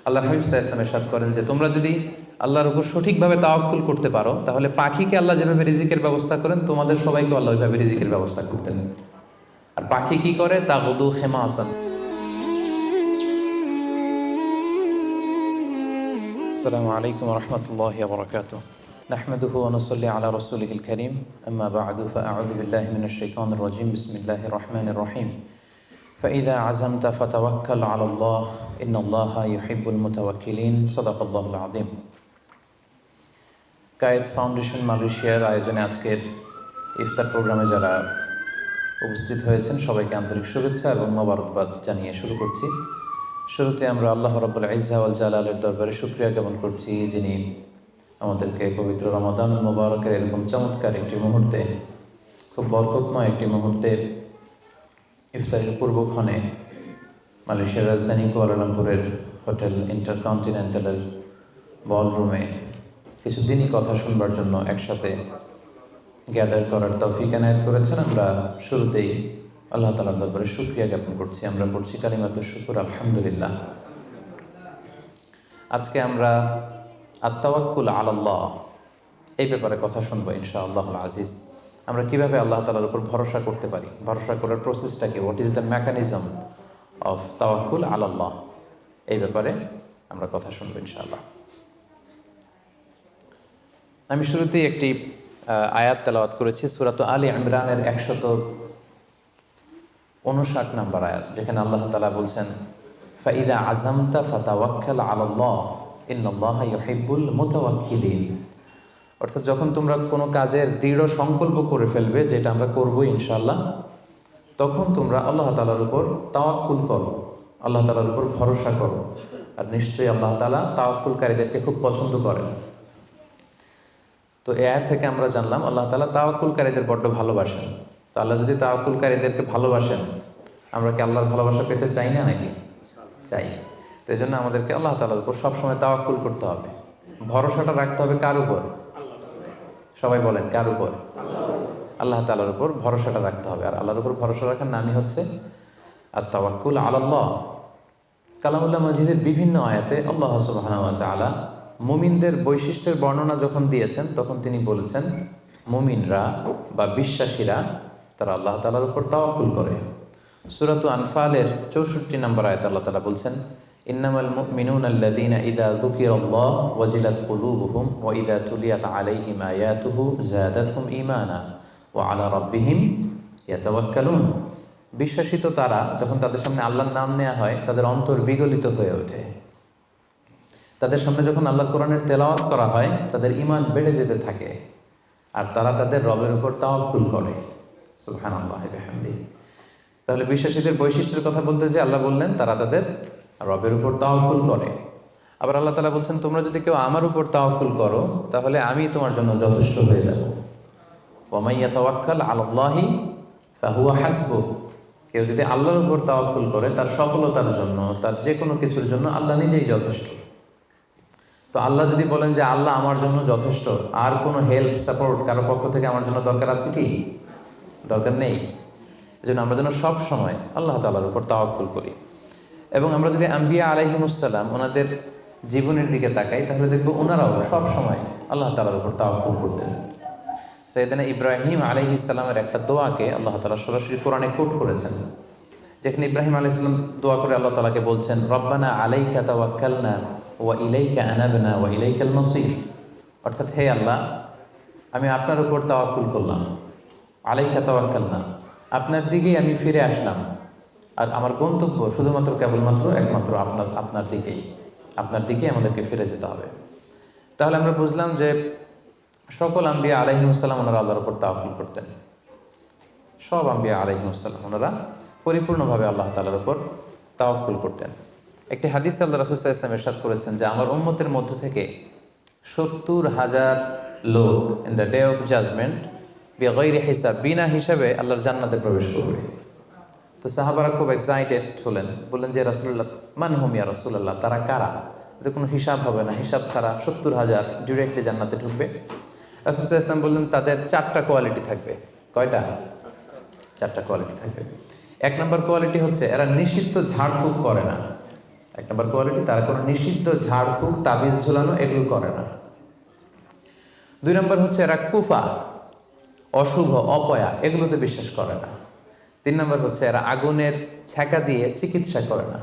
আল্লাহ হাবিব সাল্লাল্লাহু আলাইহি ওয়াসাল্লাম ইরশাদ করেন যে তোমরা যদি আল্লাহর উপর সঠিকভাবে তাওয়াক্কুল করতে পারো, তাহলে পাখিকে আল্লাহ যেভাবে রিজিকের ব্যবস্থা করেন, তোমাদের সবাইকে আল্লাহ ওইভাবে রিজিকের ব্যবস্থা করতেন। আর পাখি কি করে? তাগুদু খিমাসান। আসসালামু আলাইকুম ওয়া রাহমাতুল্লাহি ওয়া বারাকাতুহু। নাহমাদুহু ওয়া নুসাল্লি আলা রাসূলিহিল কারীম, আম্মা বা'দু, ফাআউযু বিল্লাহি মিনাশ শাইতানির রাজীম। বিসমিল্লাহির রাহমানির রাহিম। فإذا عزمت فتوكل على الله إن الله يحب المتوكلين صدق الله العظيم। কায়েত ফাউন্ডেশন মালয়েশিয়ার আয়োজনে আজকের ইফতার প্রোগ্রামে যারা উপস্থিত হয়েছেন সবাইকে আন্তরিক শুভেচ্ছা এবং মোবারকবাদ জানিয়ে শুরু করছি। শুরুতে আমরা আল্লাহ রাব্বুল ইজ্জা ওয়াল জালালের দরবারে শুকরিয়া জ্ঞাপন করছি, যিনি আমাদেরকে পবিত্র রমাদান মুবারকের এরকম চমৎকার একটি মুহূর্তে, খুব বরকতময় একটি মুহূর্তে ইফতারের পূর্বক্ষণে মালয়েশিয়ার রাজধানী কুয়ালালামপুরের হোটেল ইন্টারকন্টিনেন্টালের বলরুমে কিছুদিনই কথা শুনবার জন্য একসাথে গ্যাদার করার তৌফিক এনায়েত করেছেন। আমরা শুরুতেই আল্লাহ তাআলার দরবারে শুকরিয়া জ্ঞাপন করছি। আমরা পড়ছি কালিমাতুশ শুকর, আলহামদুলিল্লাহ। আজকে আমরা আত-তাওয়াক্কুল আলাল্লাহ এই ব্যাপারে কথা শুনবো ইনশাআল্লাহুল আজিজ। আমরা কিভাবে আল্লাহ তাআলার উপর ভরসা করতে পারি, ভরসা করার প্রসেসটা কি, what is the mechanism of তাওয়াক্কুল আলাল্লাহ, এই ব্যাপারে আমরা কথা শুনবো ইনশাআল্লাহ। আমি শুরুতেই একটি আয়াত তেলাওয়াত করেছি, সূরা আলে ইমরানের 159 নম্বর আয়াত, যেখানে আল্লাহ তাআলা বলছেন ফাইদা আযামতা ফাতাওয়াক্কাল আলাল্লাহ ইন্নাল্লাহা ইউহিব্বুল মুতাওয়াক্কিলিন। অর্থাৎ যখন তোমরা কোনো কাজের দৃঢ় সংকল্প করে ফেলবে যে এটা আমরা করবো ইনশাআল্লাহ, তখন তোমরা আল্লাহ তাআলার উপর তাওয়াক্কুল করো, আল্লাহ তাআলার উপর ভরসা করো। আর নিশ্চয়ই আল্লাহ তাআলা তাওয়াক্কুলকারীদেরকে খুব পছন্দ করেন। তো এই আয়াত থেকে আমরা জানলাম আল্লাহ তাআলা তাওয়াক্কুলকারীদের বড্ড ভালোবাসেন। তো আল্লাহ যদি তাওয়াক্কুলকারীদেরকে ভালোবাসেন, আমরা কি আল্লাহর ভালোবাসা পেতে চাই না নাকি? চাই। তো এই জন্য আমাদেরকে আল্লাহ তাআলার উপর সবসময় তাওয়াক্কুল করতে হবে। ভরসাটা রাখতে হবে কার উপর? সবাই বলেন, কার উপর? আল্লাহ তাআলার উপর ভরসাটা রাখতে হবে। আর আল্লাহর উপর ভরসা রাখার নামই হচ্ছে আত-তাওয়াক্কুল আলাল্লাহ। কালামুল্লাহ মাজিদের বিভিন্ন আয়াতে আল্লাহ সুবহানাহু ওয়া তাআলা মুমিনদের বৈশিষ্ট্যের বর্ণনা যখন দিয়েছেন, তখন তিনি বলেছেন মুমিনরা বা বিশ্বাসীরা তারা আল্লাহ তাআলার উপর তাওয়াক্কুল করে। সূরাত আনফালের 64 নম্বর আয়াতে আল্লাহ তাআলা বলছেন ইন্নামাল মুমিনুনা আল্লাযীনা ইযা যুকিরাল্লাহু ওয়াজিলাত কুলুবুহুম ওয়া ইযা তুলিয়াত আলাইহিম আয়াতুহু যাদাতহুম ঈমানা ওয়া আলা রাব্বিহিম ইয়াতাওয়াক্কালুন। বিশ্বাসী তো তারা, যখন তাদের সামনে আল্লাহর নাম নেওয়া হয় তাদের অন্তর বিগলিত হয়ে ওঠে। তাদের সামনে যখন আল্লাহর কোরআনের তেলাওয়াত করা হয় তাদের ঈমান বেড়ে যেতে থাকে, আর তারা তাদের রবের উপর তাওয়াক্কুল করে। সুবহানাল্লাহি ওয়া বিহামদিহি। তাহলে বিশ্বাসীদের বৈশিষ্ট্যের কথা বলতে যে আল্লাহ বললেন তারা তাদের রবের উপর তাওয়াক্কুল করে। আবার আল্লাহ তাআলা বলছেন তোমরা যদি কেউ আমার উপর তাওয়াক্কুল করো তাহলে আমি তোমার জন্য যথেষ্ট হয়ে যাব। ওয়া মান ইয়াতাওয়াক্কাল আলাল্লাহি ফাহুয়া হাসবুহ। কেউ যদি আল্লাহর উপর তাওয়াক্কুল করে তার সফলতার জন্য, তার যে কোনো কিছুর জন্য আল্লাহ নিজেই যথেষ্ট। তো আল্লাহ যদি বলেন যে আল্লাহ আমার জন্য যথেষ্ট, আর কোনো হেল্প সাপোর্ট কারো পক্ষ থেকে আমার জন্য দরকার আছে কি? দরকার নেই। এজন্য আমরা যেন সব সময় আল্লাহ তাআলার উপর তাওয়াক্কুল করি। এবং আমরা যদি আম্বিয়া আলাইহিমুসসালাম ওনাদের জীবনের দিকে তাকাই, তাহলে দেখবো ওনারাও সব সময় আল্লাহ তাআলার উপর তাওয়াক্কুল করতেন। সাইয়েদনা ইব্রাহিম আলাইহিস সালামের একটা দোয়াকে আল্লাহ তাআলা সরাসরি কোরআনে কোট করেছেন, যেখানে ইব্রাহিম আলাইহিস সালাম দোয়া করে আল্লাহ তাআলাকে বলছেন রব্বানা আলাইকা তাওয়াক্কালনা ওয়া ইলাইকা আনাবনা ওয়া ইলাইকাল মাসির। অর্থাৎ হে আল্লাহ, আমি আপনার উপর তাওয়াক্কুল করলাম, আলাইকা তাওয়াক্কালনা, আপনার দিকেই আমি ফিরে আসলাম, আর আমার গন্তব্য শুধুমাত্র কেবলমাত্র একমাত্র আপনার দিকেই আমাদেরকে ফিরে যেতে হবে। তাহলে আমরা বুঝলাম যে সকল আম্বিয়া আলাইহিমুসসালাম ওনারা আল্লাহর উপর তাওয়াক্কুল করতেন। সব আম্বিয়া আলাইহিমুসসালাম ওনারা পরিপূর্ণভাবে আল্লাহ তাআলার উপর তাওয়াক্কুল করতেন। একটি হাদিস আল্লাহ রাসূল সাল্লাল্লাহু আলাইহি ওয়াসাল্লাম ইরশাদ করেছেন যে আমার উম্মতের মধ্য থেকে 70,000 লোক in the day of judgement বিগাইরি হিসাব, বিনা হিসাবে আল্লাহর জান্নাতে প্রবেশ করবে। তো সাহাবারা খুব এক্সাইটেড হলেন, বললেন যে রাসূলুল্লাহ মান হুম ইয়া রাসূলুল্লাহ, তারা কারা? যে কোনো হিসাব হবে না, হিসাব ছাড়া 70,000 ডিরেক্টলি জান্নাতে ঢুকবে। রাসূল সাল্লাল্লাহু আলাইহি ওয়াসাল্লাম বললেন তাদের 4টা কোয়ালিটি থাকবে। কয়টা? 4টা কোয়ালিটি থাকবে। 1 নম্বর কোয়ালিটি হচ্ছে এরা নিষিদ্ধ ঝাড়ফুঁক করে না। এক নম্বর কোয়ালিটি, তারা কোনো নিষিদ্ধ ঝাড়ফুঁক তাবিজ ঝুলানো এগুলো করে না। 2 নম্বর হচ্ছে এরা কুফা, অশুভ, অপয়া এগুলোতে বিশ্বাস করে না। 3 নম্বর হচ্ছে এরা আগুনের ছ্যাঁকা দিয়ে চিকিৎসা করে না।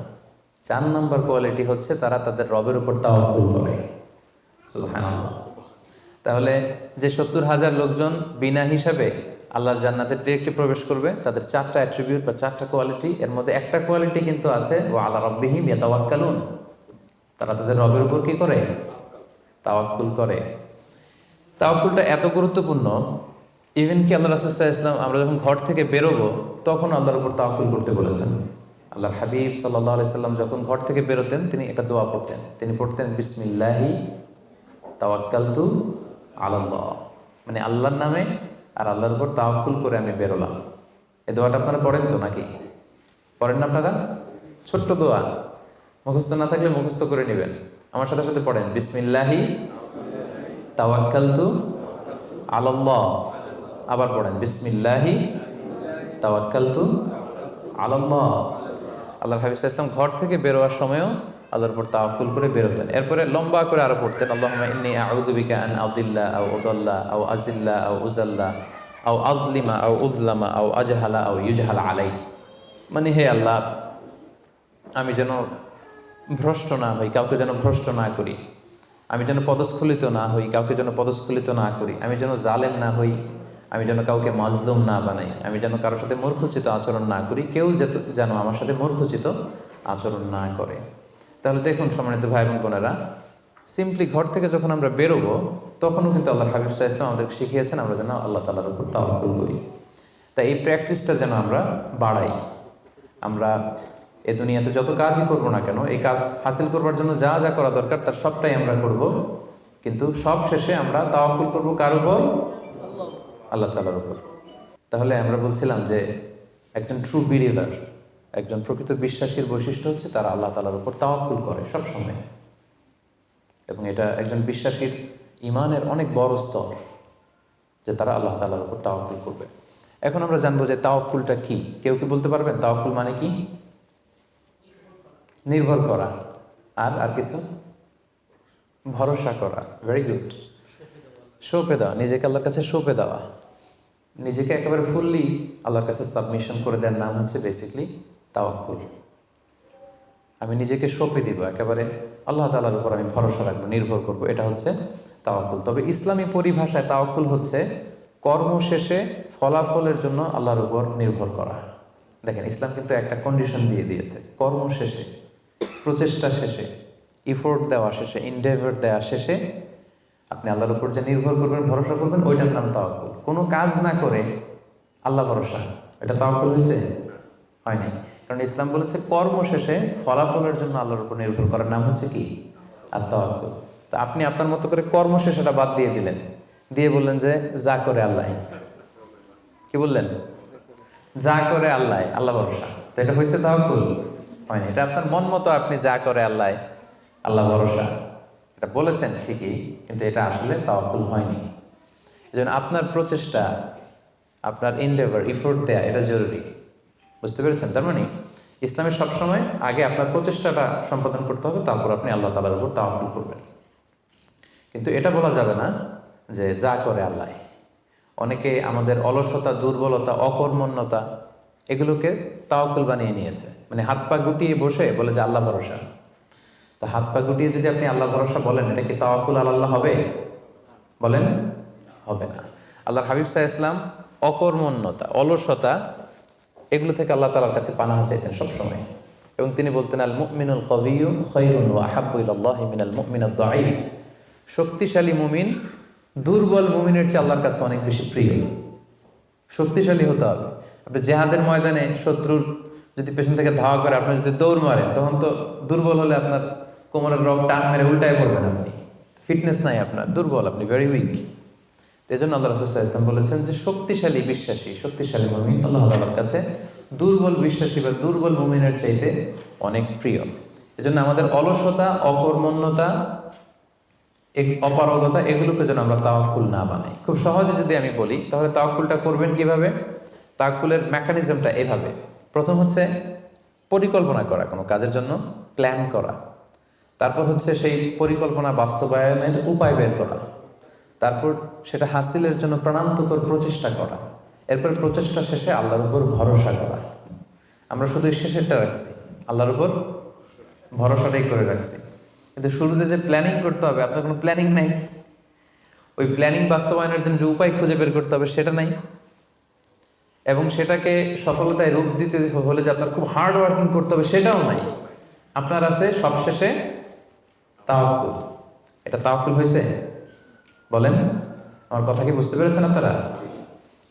4 নম্বর কোয়ালিটি হচ্ছে তারা তাদের রবের উপর তাওয়াক্কুল করে। সুবহানাল্লাহ। তাহলে যে 70,000 লোকজন বিনা হিসাবে আল্লাহর জান্নাতে ডিরেক্টলি প্রবেশ করবে, তাদের 4টা অ্যাট্রিবিউট বা 4টা কোয়ালিটি, এর মধ্যে একটা কোয়ালিটি কিন্তু আছে ওয়া আলা রাব্বিহিম ইয়াতাওয়াক্কালুন, তারা তাদের রবের উপর কি করে? তাওয়াক্কুল করে। তাওয়াক্কুলটা এত গুরুত্বপূর্ণ, ইভেন কি আল্লাহ রাসূল সাল্লাল্লাহু আলাইহি ওয়াসাল্লাম আমরা যখন ঘর থেকে বেরোবো তখন আল্লাহর উপর তাওয়াক্কুল করতে বলেছেন। আল্লাহর হাবিব সাল্লাল্লাহু আলাইহি সাল্লাম যখন ঘর থেকে বেরোতেন তিনি একটা দোয়া পড়তেন, তিনি পড়তেন বিসমিল্লাহি তাওয়াক্কালতু আলাল্লাহ, মানে আল্লাহর নামে আর আল্লাহর উপর তাওয়াক্কুল করে আমি বেরোলাম। এই দোয়াটা আপনারা পড়েন তো নাকি? পড়েন না আপনারা? ছোট্ট দোয়া, মুখস্থ না থাকলে মুখস্থ করে নেবেন। আমার সাথে সাথে পড়েন বিসমিল্লাহি তাওয়াক্কালতু আলাল্লাহ। আবার পড়েন বিসমিল্লাহি তাওয়াক্কালতু আলাল্লাহ। আল্লাহর হাবিব সাল্লাল্লাহু আলাইহি ওয়াসাল্লাম ঘর থেকে বেরোয়ার সময়ও আল্লাহর উপর তাওয়াক্কুল করে বেরোতেন। এরপরে লম্বা করে আরো পড়তেন আল্লাহুম্মা ইন্নী আউযু বিকা আন আযিল্লা আও উযাল্লা আও আযিল্লা আও উযাল্লা আও আযলিমা আও উযলামা আও আজহালা আও ইউজহালা আলাই, মানে হে আল্লাহ আমি যেন ভ্রষ্ট না হই, কাউকে যেন ভ্রষ্ট না করি, আমি যেন পদস্খলিত না হই, কাউকে যেন পদস্খলিত না করি, আমি যেন জালেম না হই, আমি যেন কাউকে মাজলুম না বানাই, আমি যেন কারোর সাথে মূর্খোচিত আচরণ না করি, কেউ যেন আমার সাথে মূর্খোচিত আচরণ না করে। তাহলে দেখুন সম্মানিত ভাই এবং বোনেরা, সিম্পলি ঘর থেকে যখন আমরা বেরোবো তখনও কিন্তু আল্লাহ হাবিব সাল্লাল্লাহু আলাইহি ওয়াসাল্লাম আমাদেরকে শিখিয়েছেন আমরা যেন আল্লাহ তাআলার উপর তাওয়াক্কুল করি। তাই এই প্র্যাকটিসটা যেন আমরা বাড়াই। আমরা এ দুনিয়াতে যত কাজই করবো না কেন, এই কাজ হাসিল করবার জন্য যা যা করা দরকার তার সবটাই আমরা করব, কিন্তু সব শেষে আমরা তাওয়াক্কুল করবো কার উপর? আল্লাহ তাআলার উপর। তাহলে আমরা বলছিলাম যে একজন ট্রু বিলিভার, একজন প্রকৃত বিশ্বাসীর বৈশিষ্ট্য হচ্ছে তারা আল্লাহ তাআলার উপর তাওয়াক্কুল করে সবসময়, এবং এটা একজন বিশ্বাসীর ঈমানের অনেক বড় স্তর যে তারা আল্লাহ তাআলার উপর তাওয়াক্কুল করবে। এখন আমরা জানবো যে তাওয়াক্কুলটা কি। কেউ কি বলতে পারবেন তাওয়াক্কুল মানে কি? নির্ভর করা, আর কিছু? ভরসা করা। Very good. সঁপে দেওয়া, নিজেকে আল্লাহর কাছে সঁপে দেওয়া, নিজেকে একেবারে ফুললি আল্লাহর কাছে সাবমিশন করে দেওয়ার নাম হচ্ছে বেসিকলি তাওয়াক্কুল। আমি নিজেকে সঁপে দিব, একেবারে আল্লাহ তাআলার উপর আমি ভরসা রাখবো, নির্ভর করবো, এটা হচ্ছে তাওয়াক্কুল। তবে ইসলামী পরিভাষায় তাওয়াক্কুল হচ্ছে কর্ম শেষে ফলাফলের জন্য আল্লাহর উপর নির্ভর করা। দেখেন ইসলাম কিন্তু একটা কন্ডিশন দিয়ে দিয়েছে, কর্ম শেষে, প্রচেষ্টা শেষে, ইফোর্ট দেওয়া শেষে, ইনডেভার দেওয়া শেষে আপনি আল্লাহর উপর যে নির্ভর করবেন, ভরসা করবেন, ওইটার নাম তাওয়াক্কুল। কোনো কাজ না করে আল্লাহ ভরসা, এটা তাওয়াক্কুল হয়েছে? হয়নি। কারণ ইসলাম বলেছে কর্ম শেষে ফলাফলের জন্য আল্লাহর উপর নির্ভর করার নাম হচ্ছে কি? আর তাওয়াক্কুল। তা আপনি আপনার মতো করে কর্ম শেষেটা বাদ দিয়ে দিলেন, দিয়ে বললেন যে যা করে আল্লাহ। কি বললেন? যা করে আল্লাহ, আল্লাহ ভরসা। তো এটা হয়েছে তাওয়াক্কুল? হয়নি। এটা আপনার মন মতো আপনি যা করে আল্লাহ, আল্লাহ ভরসা, এটা বলেছেন ঠিকই, কিন্তু এটা আসলে তাওয়াক্কুল হয়নি। এজন্য আপনার প্রচেষ্টা, আপনার এনডেভার, ইফোর্ট দেয়া এটা জরুরি। বুঝতে পেরেছেন? তার মানে ইসলামে সবসময় আগে আপনার প্রচেষ্টাটা সম্পাদন করতে হবে, তারপর আপনি আল্লাহ তাআলার উপর তাওয়াক্কুল করবেন। কিন্তু এটা বলা যাবে না যে যা করে আল্লাহ। অনেকে আমাদের অলসতা, দুর্বলতা, অকর্মণ্যতা এগুলোকে তাওয়াক্কুল বানিয়ে নিয়েছে। মানে হাত পা গুটিয়ে বসে বলে যে আল্লাহ ভরসা। তো হাত পা গুটিয়ে যদি আপনি আল্লাহ ভরসা বলেন, এটা কি তাওয়াক্কুল আলাল্লাহ হবে? বলেন, হবে না। আল্লাহর হাবিব সাল্লাল্লাহু আলাইহি ওয়াসাল্লাম অকর্মণ্যতা, অলসতা এগুলো থেকে আল্লাহ তাআলার কাছে পানাহ চাইতেন সবসময়, এবং তিনি বলতেন আল মুমিনুল কওয়িয়্যু খায়রুন ওয়া আহাব্বু ইলাল্লাহি মিনাল মুমিনিদ দাঈফ। শক্তিশালী মুমিন দুর্বল মুমিনের চেয়ে আল্লাহর কাছে অনেক বেশি প্রিয়। শক্তিশালী হতে হবে। আপনি জেহাদের ময়দানে শত্রুর যদি পেছন থেকে ধাওয়া করে আপনি যদি দৌড় মারেন, তখন তো দুর্বল হলে আপনার কোমরের রগ টান মেরে উল্টায় পড়বেন, আপনি ফিটনেস নাই, আপনার দুর্বল, আপনি ভেরি উইক। এই জন্য আল্লাহ রাসূল সাল্লাল্লাহু আলাইহি ওয়াসাল্লাম বলেছেন যে শক্তিশালী বিশ্বাসী, শক্তিশালী মুমিন আল্লাহ তাআলার কাছে দুর্বল বিশ্বাসী বা দুর্বল মুমিনের চাইতে অনেক প্রিয়। এজন্য আমাদের অলসতা, অকর্মণ্যতা, অপারগতা এগুলোকে যেন আমরা তাওয়াক্কুল না বানাই। খুব সহজে যদি আমি বলি তাহলে তাওয়াক্কুলটা করবেন কিভাবে? তাওয়াক্কুলের মেকানিজমটা এভাবে। প্রথম হচ্ছে পরিকল্পনা করা, কোনো কাজের জন্য প্ল্যান করা, তারপর হচ্ছে সেই পরিকল্পনা বাস্তবায়নের উপায় বের করা, তারপর সেটা হাসিলের জন্য প্রাণান্তকর প্রচেষ্টা করা, এরপর প্রচেষ্টা শেষে আল্লাহর উপর ভরসা করা। আমরা শুধু শেষেরটা রাখছি, আল্লাহর উপর ভরসাটাই করে রাখছি, কিন্তু শুরুতে যে প্ল্যানিং করতে হবে, আপনার কোনো প্ল্যানিং নাই। ওই প্ল্যানিং বাস্তবায়নের জন্য যে উপায় খুঁজে বের করতে হবে সেটা নাই, এবং সেটাকে সফলতায় রূপ দিতে হলে যে আপনার খুব হার্ড ওয়ার্কিং করতে হবে সেটাও নাই। আপনার আছে সবশেষে তাওয়াক্কুল। এটা তাওয়াক্কুল হয়েছে? বলেন, আমার কথা কি বুঝতে পেরেছেন আপনারা?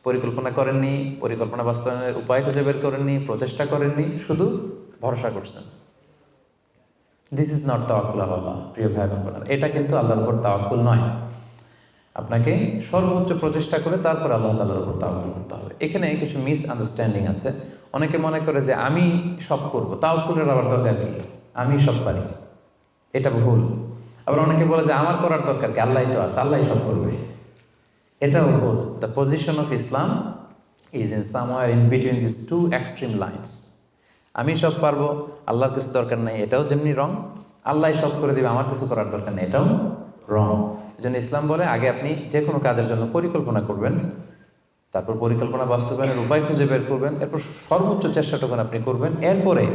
পরিকল্পনা করেননি, পরিকল্পনা বাস্তবায়নের উপায় খুঁজে বের করেননি, প্রচেষ্টা করেননি, শুধু ভরসা করছেন। দিস ইজ নট তাওয়াক্কুল আল্লাহ। প্রিয় ভাই বোনেরা, এটা কিন্তু আল্লাহর উপর তাওয়াক্কুল নয়। আপনাকে সর্বোচ্চ প্রচেষ্টা করে তারপর আল্লাহ তাআলার উপর তাওয়াক্কুল করতে হবে। এখানে কিছু মিস আন্ডারস্ট্যান্ডিং আছে। অনেকে মনে করে যে আমি সব করব, তাওয়াক্কুলের আবার দরকার কি, আমি সব পারি, এটা ভুল। আবার অনেকে বলে যে আমার করার দরকার কি, আল্লাহই তো আছে, আল্লাহই সব করবে, এটাও ভুল। The position of Islam is in somewhere in between this two extreme lines. আমি সব পারবো, আল্লাহর কিছু দরকার নেই, এটাও যেমনি রং। আল্লাহ সব করে দিবে, আমার কিছু করার দরকার নেই, এটাও রং। এই জন্য ইসলাম বলে আগে আপনি যে কোনো কাজের জন্য পরিকল্পনা করবেন, তারপর পরিকল্পনা বাস্তবায়নের উপায় খুঁজে বের করবেন, এরপর সর্বোচ্চ চেষ্টাটুকু আপনি করবেন। এরপরে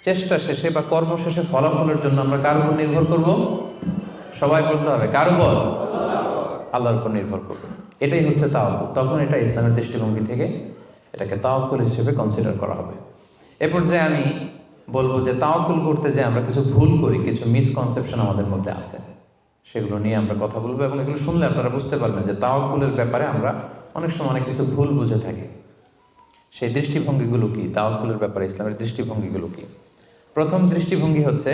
চেষ্টা শেষে বা কর্ম শেষে ফলাফলের জন্য আমরা কার উপর নির্ভর করব? সবাই বলতে হবে কার উপর? আল্লাহর উপর নির্ভর করব। এটাই হচ্ছে তাওয়াক্কুল। তখন এটা ইসলামের দৃষ্টিভঙ্গি থেকে এটাকে তাওয়াক্কুল হিসেবে কনসিডার করা হবে। এরপর যে আমি বলবো যে তাওয়াক্কুল করতে যে আমরা কিছু ভুল করি, কিছু মিসকনসেপশন আমাদের মধ্যে আছে, সেগুলো নিয়ে আমরা কথা বলবো, এবং এগুলো শুনলে আপনারা বুঝতে পারবেন যে তাওয়াক্কুলের ব্যাপারে আমরা অনেক সময় অনেক কিছু ভুল বুঝে থাকি। সেই দৃষ্টিভঙ্গিগুলো কি, তাওয়াক্কুলের ব্যাপারে ইসলামের দৃষ্টিভঙ্গিগুলো কি? প্রথম দৃষ্টিভঙ্গি হচ্ছে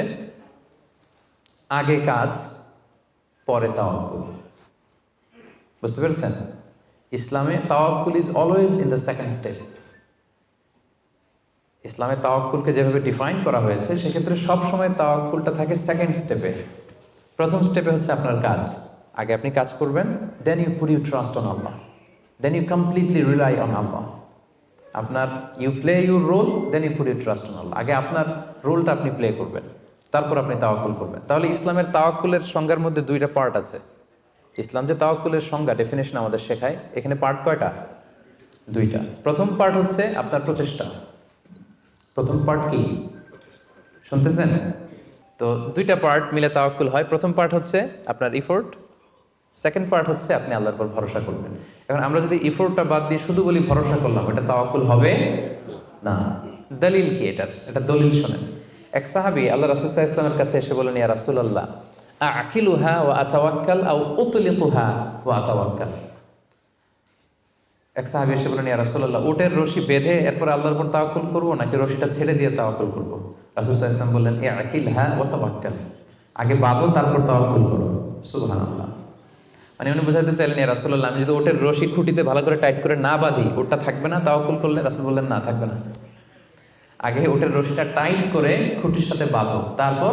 আগে কাজ পরে তাওয়াক্কুল। বুঝতে পেরেছেন? ইসলামে তাওয়াক্কুল is always in the second step. ইসলামে তাওয়াক্কুলকে যেভাবে ডিফাইন করা হয়েছে, সেক্ষেত্রে সবসময় তাওয়াক্কুলটা থাকে সেকেন্ড স্টেপে। প্রথম স্টেপে হচ্ছে আপনার কাজ। আগে আপনি কাজ করবেন, then you put you trust on Allah, then you completely rely on Allah. আপনার you play your role, then you put you trust on Allah. আগে আপনার রোলটা আপনি প্লে করবেন, তারপর আপনি তাওয়াক্কুল করবেন। তাহলে ইসলামের তাওয়াক্কুলের সংজ্ঞার মধ্যে দুইটা পার্ট আছে। ইসলাম যে তাওয়াক্কুলের সংজ্ঞা, ডেফিনেশন আমাদের শেখায়, এখানে পার্ট কয়টা? দুইটা। প্রথম পার্ট হচ্ছে আপনার প্রচেষ্টা। প্রথম পার্ট কি শুনতেছেন? তো দুইটা পার্ট মিলে তাওয়াক্কুল হয়। প্রথম পার্ট হচ্ছে আপনার ইফোর্ট, সেকেন্ড পার্ট হচ্ছে আপনি আল্লাহর উপর ভরসা করবেন। এখন আমরা যদি ইফোর্টটা বাদ দিয়ে শুধু বলি ভরসা করলাম, এটা তাওয়াক্কুল হবে না। দলিল কি এটার? এটা দলিল শোনেন। এক সাহাবী আল্লাহ রাসূল সাল্লাল্লাহু আলাইহি ওয়াসাল্লামের কাছে এসে বলেন, ইয়া রাসূলুল্লাহ, আকিলুহা ওয়া আতাওয়াক্কাল আও উতলিকুহা ওয়া আতাওয়াক্কাল। এক সাহাবী এসে বলেন, ইয়া রাসূলুল্লাহ, উটের রশি বেঁধে এরপর আল্লাহর উপর তাওয়াক্কুল করবো, নাকি রশিটা ছেড়ে দিয়ে তাওয়াক্কুল করবো? রাসূল সাল্লাল্লাহু আলাইহি ওয়াসাল্লাম বললেন, আকিলহা ওয়া তাওয়াক্কাল, আগে বাঁধো তারপর তাওয়াক্কুল করো। সুবহানাল্লাহ। মানে উনি বোঝাতে চাইলেন, ইয়া রাসূলুল্লাহ, আমি যদি ওটের রশি খুঁটিতে ভালো করে টাইট করে না বাঁধি, ওটা থাকবে না তাওয়াক্কুল করলে? রাসূল বললেন, না, থাকবে না। আগে ওটের রশিটা টাইট করে খুঁটির সাথে বাঁধো, তারপর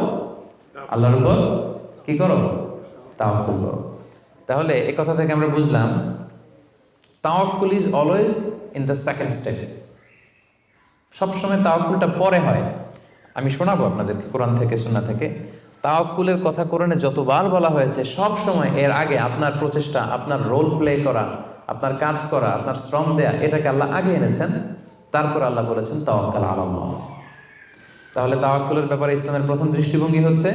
আল্লাহর উপর কি করো? তাওয়াক্কুল করো। তাহলে এই কথা থেকে আমরা বুঝলাম তাওয়াক্কুল is always in the second step. সবসময় তাওয়াক্কুলটা পরে হয়। আমি শোনাবো আপনাদেরকে কোরআন থেকে, সুন্নাহ থেকে। তাওয়াক্কুলের কথা কোরআনে যতবার বলা হয়েছে, সব সময় এর আগে আপনার প্রচেষ্টা, আপনার রোল প্লে করা, আপনার কাজ করা, আপনার শ্রম দেয়া, এটাকে আল্লাহ আগে এনেছেন, তারপর আল্লাহ বলেছেন তাওয়াক্কাল আলাল্লাহ। তাহলে তাওয়াক্কুলের ব্যাপারে ইসলামের প্রথম দৃষ্টিভঙ্গি হচ্ছে,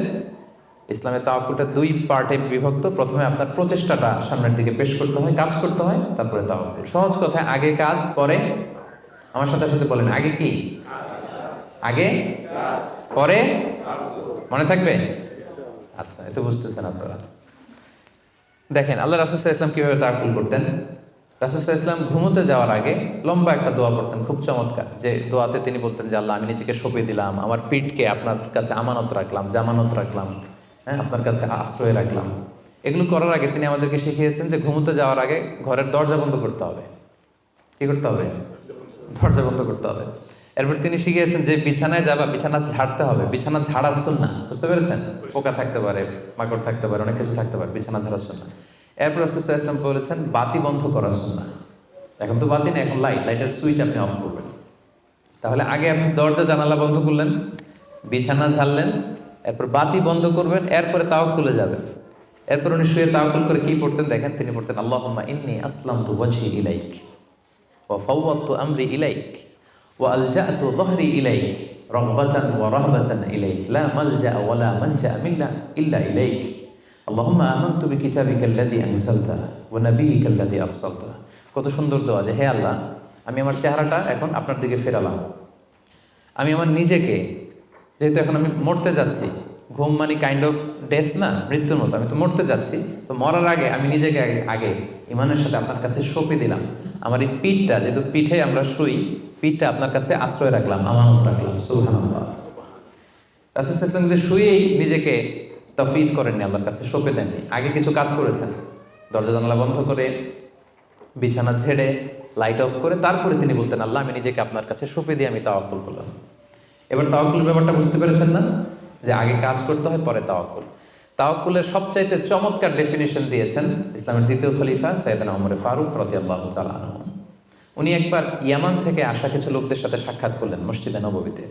ইসলামের তাওয়াক্কুলটা দুই পার্টে বিভক্ত। প্রথমে আপনার প্রচেষ্টাটা সামনের দিকে পেশ করতে হয়, কাজ করতে হয়, তারপরে তাওয়াক্কুল। সহজ কথায় আগে কাজ পরে, আমার সাথে সাথে বলেন, আগে কি? আগে পরে, মনে থাকবে? আচ্ছা, এত বুঝতেছেন আপনারা। দেখেন আল্লাহ রাসূল সাল্লাল্লাহু আলাইহি ওয়াসাল্লাম কিভাবে তাওয়াক্কুল করতেন। রাসূল সাল্লাল্লাহু আলাইহি ওয়াসাল্লাম ঘুমোতে যাওয়ার আগে লম্বা একটা দোয়া পড়তেন, খুব চমৎকার। যে দোয়াতে তিনি বলতেন যে, আল্লাহ, আমি নিজেকে সঁপে দিলাম, আমার পিঠকে আপনার কাছে আমানত রাখলাম, জামানত রাখলাম, হ্যাঁ, আপনার কাছে আশ্রয় রাখলাম। এগুলো করার আগে তিনি আমাদেরকে শিখিয়েছেন যে ঘুমোতে যাওয়ার আগে ঘরের দরজা বন্ধ করতে হবে। কি করতে হবে? দরজা বন্ধ করতে হবে। এরপর তিনি শিখিয়েছেন যে বিছানায় যাবা, বিছানা ঝাড়তে হবে। বিছানা ঝাড়ার সুন্নাহ, বুঝতে পেরেছেন? পোকা থাকতে পারে, মাকড় থাকতে পারে, অনেক কিছু থাকতে পারে, বিছানা ঝাড়ার সুন্নাহ। এরপর রাসূল সাল্লাল্লাহু আলাইহি ওয়াসাল্লাম বলেছেন বাতি বন্ধ করার সুন্নাহ। এখন তো বাতি নেই, এখন লাইটের সুইচ আপনি অফ করবেন। তাহলে আগে আপনি দরজা জানালা বন্ধ করলেন, বিছানা ঝাড়লেন, এরপর বাতি বন্ধ করবেন, এরপরে তাওয়াক্কুলে যাবেন। এরপর উনি শুয়ে তাওয়াক্কুল করে কি পড়তেন দেখেন, তিনি পড়তেন আল্লাহুম্মা ইন্নী আসলামতু ওয়াজহি ইলাইক ওয়া ফাওয়াদতু আমরি ইলাইক ওয়া আলজা'তু যহরি ইলাইক রাগবাতান ওয়া রাহবাতান ইলাইক লা মালজা ওয়া লা মানজা মিল্লা ইল্লা ইলাইক আল্লাহুম্মা আমানতু বিকিতাবিকা আল্লাযী আনসালতা ওয়া নাবিয়িকা আল্লাযী আরসালতা। কত সুন্দর দোয়া যে হে আল্লাহ, আমি আমার চেহারাটা এখন আপনার দিকে ফেরালাম। আমি আমার নিজেকে, যেহেতু এখন আমি মরতে যাচ্ছি, ঘুম মানে কাইন্ড অফ ডেথ না, মৃত্যুর মতো, আমি তো মরতে যাচ্ছি, তো মরার আগে আমি নিজেকে আগে ইমানের সাথে আপনার কাছে সঁপে দিলাম। আমার এই পিঠটা, যেহেতু পিঠে আমরা শুই, পিঠটা আপনার কাছে আশ্রয় রাখলাম, আমানত রাখলাম। সুবহানাল্লাহ। রাসূল সাল্লাল্লাহু আলাইহি ওয়াসাল্লাম যে শুয়েই নিজেকে তাফওয়ীদ করেননি, আল্লাহর কাছে সঁপে দেননি, আগে কিছু কাজ করেছেন। দরজা জানালা বন্ধ করে, বিছানা ঝেড়ে, লাইট অফ করে, তারপরে তিনি বলতেন আল্লাহ, আমি নিজেকে আপনার কাছে সঁপে দিয়ে আমি তাওয়াক্কুল করলাম। এবার তাওয়াক্কুল ব্যাপারটা বুঝতে পেরেছেন না, যে আগে কাজ করতে হয় পরে তাওয়াক্কুল। তাওয়াক্কুলের সবচাইতে চমৎকার ডেফিনেশন দিয়েছেন ইসলামের দ্বিতীয় খলিফা সাইয়েদনা ওমর ফারুক রাদিয়াল্লাহু তাআলা আনহু। উনি একবার ইয়ামান থেকে আসা কিছু লোকদের সাথে সাক্ষাৎ করলেন মসজিদে নববীতে।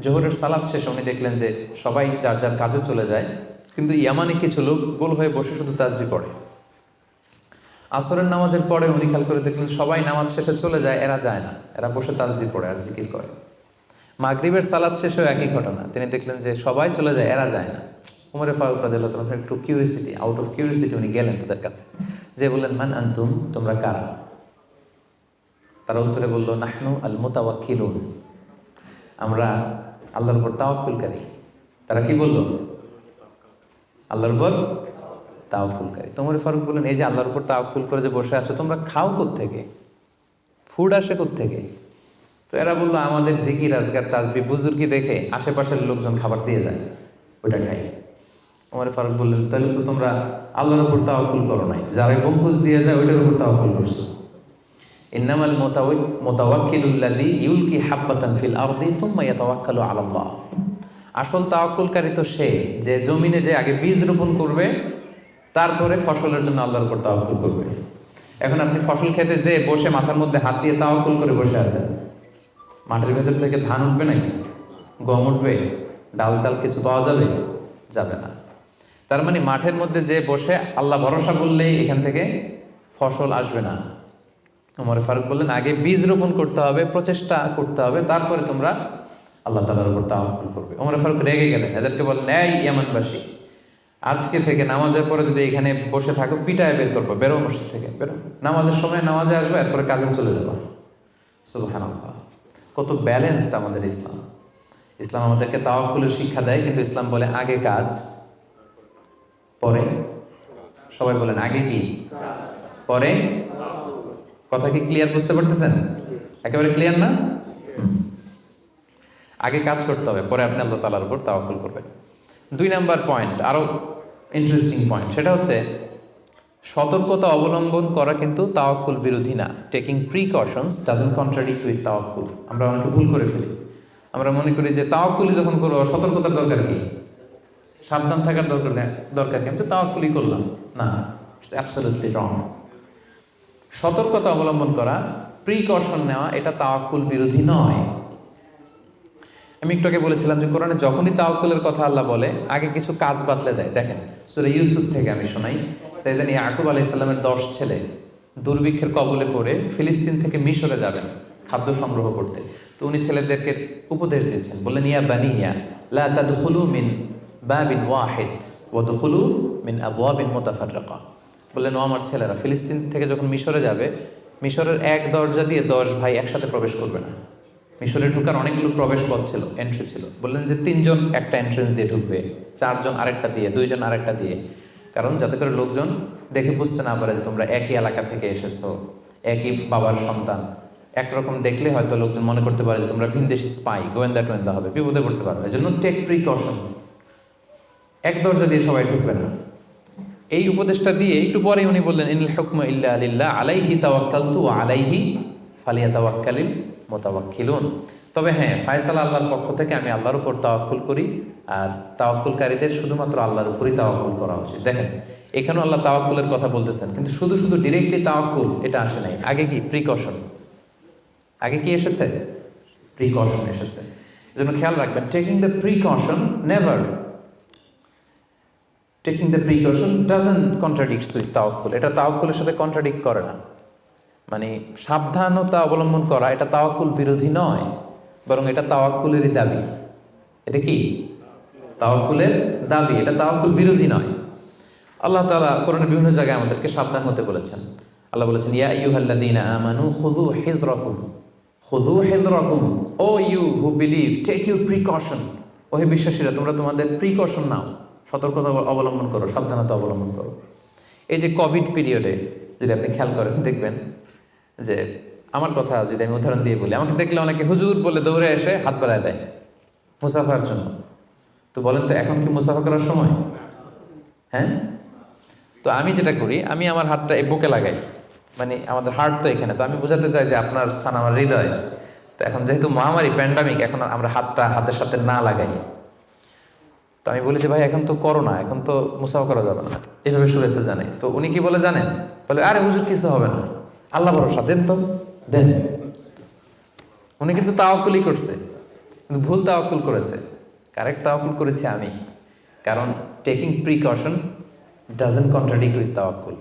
জোহরের সালাত শেষে উনি দেখলেন যে সবাই যার যার কাজে চলে যায়, কিন্তু ইয়ামানে কিছু লোক গোল হয়ে বসে শুধু তাসবিহ পড়ে। আসরের নামাজের পরে উনি খেয়াল করে দেখলেন সবাই নামাজ শেষে চলে যায়, এরা যায় না, এরা বসে তাসবিহ পড়ে আর জিকির করে। মাগরিবের সালাত শেষেও একই ঘটনা, তিনি দেখলেন যে সবাই চলে যায়, এরা যায় না। উমরে ফারুক রাদিয়াল্লাহু তাআলা একটু কিউরিয়াসিটি, আউট অফ কিউরিয়াসিটি উনি গেলেন তাদের কাছে, যে বললেন মান আনতুম, তোমরা কারা? তারা উত্তরে বলল নাহনু আল মুতাওয়াক্কিলুন, আমরা আল্লাহর উপর তাওয়াক্কুলকারী। তারা কি বলল? আল্লাহর উপর তাওয়াক্কুলকারী। উমরে ফারুক বললেন এই যে আল্লাহর উপর তাওয়াক্কুল করে যে বসে আছো, তোমরা খাও কোত্থেকে? ফুড আসে কোত্থেকে? তো এরা বললো আমাদের জিকির আজকার তাসবিহ বুজুর্গি দেখে আশেপাশের লোকজন খাবার দিয়ে যায়, ওইটা খাই। ওমর ফারুক বললেন তাহলে তো তোমরা আল্লাহর উপর তাওয়াক্কুল করো নাই, যারা গম্বুজ দিয়ে যায় ওইটার উপর তাওয়াক্কুল করছো। ইন্নামাল মুতাওয়াক্কিলুল্লাযী ইউলকি হাব্বাতান ফিল আরদি সুম্মা ইয়াতাওয়াক্কালু আলাল্লাহ। আসল তাওয়াক্কুলকারী তো সে, যে জমিনে যে আগে বীজ রোপণ করবে, তারপরে ফসলের জন্য আল্লাহর উপর তাওয়াক্কুল করবে। এখন আপনি ফসল খেতে যে বসে মাথার মধ্যে হাত দিয়ে তাওয়াক্কুল করে বসে আছেন, মাটির ভেতর থেকে ধান উঠবে নাকি? গম উঠবে? ডাল চাল কিছু পাওয়া যাবে? যাবে না। তার মানে মাঠের মধ্যে যে বসে আল্লাহ ভরসা করলেই এখান থেকে ফসল আসবে না। ওমর ফারুক বললেন আগে বীজ রোপণ করতে হবে, প্রচেষ্টা করতে হবে, তারপরে তোমরা আল্লাহ তাআলার উপর তাওয়াক্কুল করবে। ওমর ফারুক রেগে গেলেন, এদেরকে বললেন এই ইয়ামানবাসী, আজকে থেকে নামাজের পরে যদি এখানে বসে থাকো পিটায় বের করবো, বেরো মসজিদ থেকে, বেরো। নামাজের সময় নামাজে আসবে, এরপরে কাজে চলে যাবো। সুবহানাল্লাহ। কত ব্যালেন্সড আমাদের ইসলাম। ইসলাম আমাদেরকে তাওয়াক্কুলের শিক্ষা দেয়, কিন্তু ইসলাম বলে আগে কাজ পরে। সবাই বলেন আগে কি পরে? কথা কি ক্লিয়ার বুঝতে পারতেছেন? একেবারে ক্লিয়ার না? আগে কাজ করতে হবে, পরে আপনি আল্লাহ তাআলার উপর তাওয়াক্কুল করবেন। 2 নাম্বার পয়েন্ট, আরো ইন্টারেস্টিং পয়েন্ট, সেটা হচ্ছে সতর্কতা অবলম্বন করা কিন্তু তাওয়াক্কুল বিরোধী না। Taking precautions doesn't contradict with তাওয়াক্কুল। আমরা অনেকে ভুল করে ফেলি, আমরা মনে করি যে তাওয়াক্কুলই যখন করবো সতর্কতার দরকার কি, সাবধান থাকার দরকার কি, আমি তো তাওয়াক্কুলই করলাম। না, ইটস অ্যাবসলিউটলি রং। সতর্কতা অবলম্বন করা, প্রিকশন নেওয়া, এটা তাওয়াক্কুল বিরোধী নয়। আমি একটু আগে বলেছিলাম যে কোরআনে যখনই তাওয়াক্কুলের কথা আল্লাহ বলে আগে কিছু কাজ বাতলে দেয়। দেখেন সূরা ইউসুফ থেকে আমি শোনাই, সাইয়েদনা ইয়াকুব আলাইহিস সালামের 10 ছেলে দুর্ভিক্ষের কবলে পড়ে ফিলিস্তিন থেকে মিশরে যাবেন খাদ্য সংগ্রহ করতে। তো উনি ছেলেদেরকে উপদেশ দিচ্ছেন, বললেন ইয়া বানিয়া লা তাদখুলু মিন বাবিন ওয়াহিদ ওয়া দুখুলু মিন আবওয়াবিন মুতাফাররিকা। বললেন ও আমার ছেলেরা, ফিলিস্তিন থেকে যখন মিশরে যাবে, মিশরের এক দরজা দিয়ে 10 ভাই একসাথে প্রবেশ করবে না। মিশরে ঢুকার অনেকগুলো প্রবেশ পথ ছিল, এন্ট্রি ছিল। বললেন যে 3 জন একটা এন্ট্রেন্স দিয়ে ঢুকবে, 4 জন আরেকটা দিয়ে, 2 জন আরেকটা দিয়ে, কারণ যাতে করে লোকজন দেখে বুঝতে না পারে যে তোমরা একই এলাকা থেকে এসেছো, একই বাবার সন্তান। একরকম দেখলে হয়তো লোকজন মনে করতে পারে যে তোমরা ভিনদেশি স্পাই, গোয়েন্দা হবে, বিপদে পড়তে পারবে। এই জন্য টেক প্রিকশন, এক দরজা দিয়ে সবাই ঢুকবে না। এই উপদেশটা দিয়ে একটু পরে উনি বললেন ইনিল হুকমু ইল্লা লিল্লাহ আলাইহি তাওয়াক্কালতু ওয়া আলাইহি ফালিয়াতাওয়াক্কালিল মুতাওয়াক্কিলুন। তবে হ্যাঁ, ফায়সালা আল্লাহর পক্ষ থেকে, আমি আল্লাহর উপর তাওয়াক্কুল করি, আর তাওয়াক্কুলকারীদের শুধুমাত্র আল্লাহর উপরই তাওয়াক্কুল করা উচিত। দেখেন এখানেও আল্লাহ তাওয়াক্কুলের কথা বলতেছেন, কিন্তু শুধু ডিরেক্টলি তাওয়াক্কুল এটা আসে নাই। আগে কি প্রিকশন, আগে কি এসেছে? প্রিকশন এসেছে। এজন্য খেয়াল রাখবেন, taking the precaution never, taking the precaution doesn't contradicts with তাওয়াক্কুল। এটা তাওয়াক্কুলের সাথে কন্ট্রাডিক্ট করে না। মানে সাবধানতা অবলম্বন করা এটা তাওয়াক্কুল বিরোধী নয়, বরং এটা তাওয়াক্কুলেরই দাবি। এটা কি তাওয়াক্কুলের দাবি, এটা তাওয়াক্কুল বিরোধী নয়। আল্লাহ তাআলা কোরআনের বিভিন্ন জায়গায় আমাদেরকে সাবধান হতে বলেছেন। আল্লাহ বলেছেন, ইয়া আইয়ুহাল্লাযীনা আমানু খুযু হিযরাকুম, খুযু হিযরাকুম, O you who believe take your precaution. ও হে বিশ্বাসীরা, তোমরা তোমাদের প্রিকশন নাও, সতর্কতা অবলম্বন করো, সাবধানতা অবলম্বন করো। এই যে কোভিড পিরিয়ডে যদি আপনি খেয়াল করেন, দেখবেন যে আমার কথা যদি আমি উদাহরণ দিয়ে বলি, আমাকে দেখলে অনেকে হুজুর বলে দৌড়ে এসে হাত বাড়ায় দেয় মুসাফার জন্য। তো বলেন তো এখন কি মুসাফা করার সময়? হ্যাঁ। তো আমি যেটা করি, আমি আমার হাতটা এই বুকে লাগাই, মানে আমাদের হার্ট তো এখানে, তো আমি বোঝাতে চাই যে আপনার স্থান আমার হৃদয়। তো এখন যেহেতু মহামারী প্যান্ডামিক, এখন আমরা হাতটা হাতের সাথে না লাগাই। তো আমি বলি যে ভাই এখন তো করোনা, এখন তো মুসাফা করা যাবে না, এইভাবে শুভেচ্ছা জানাই। তো উনি কি বলে জানেন? বলে আরে হুজুর কিছু হবে না, আল্লাহ ভরসা, দেন তো দেন। উনি কিন্তু তাওয়াক্কুলই করছে, কিন্তু ভুল তাওয়াক্কুল করেছে। কারেক্ট তাওয়াক্কুল করেছি আমি, কারণ taking precaution doesn't contradict with তাওয়াক্কুল।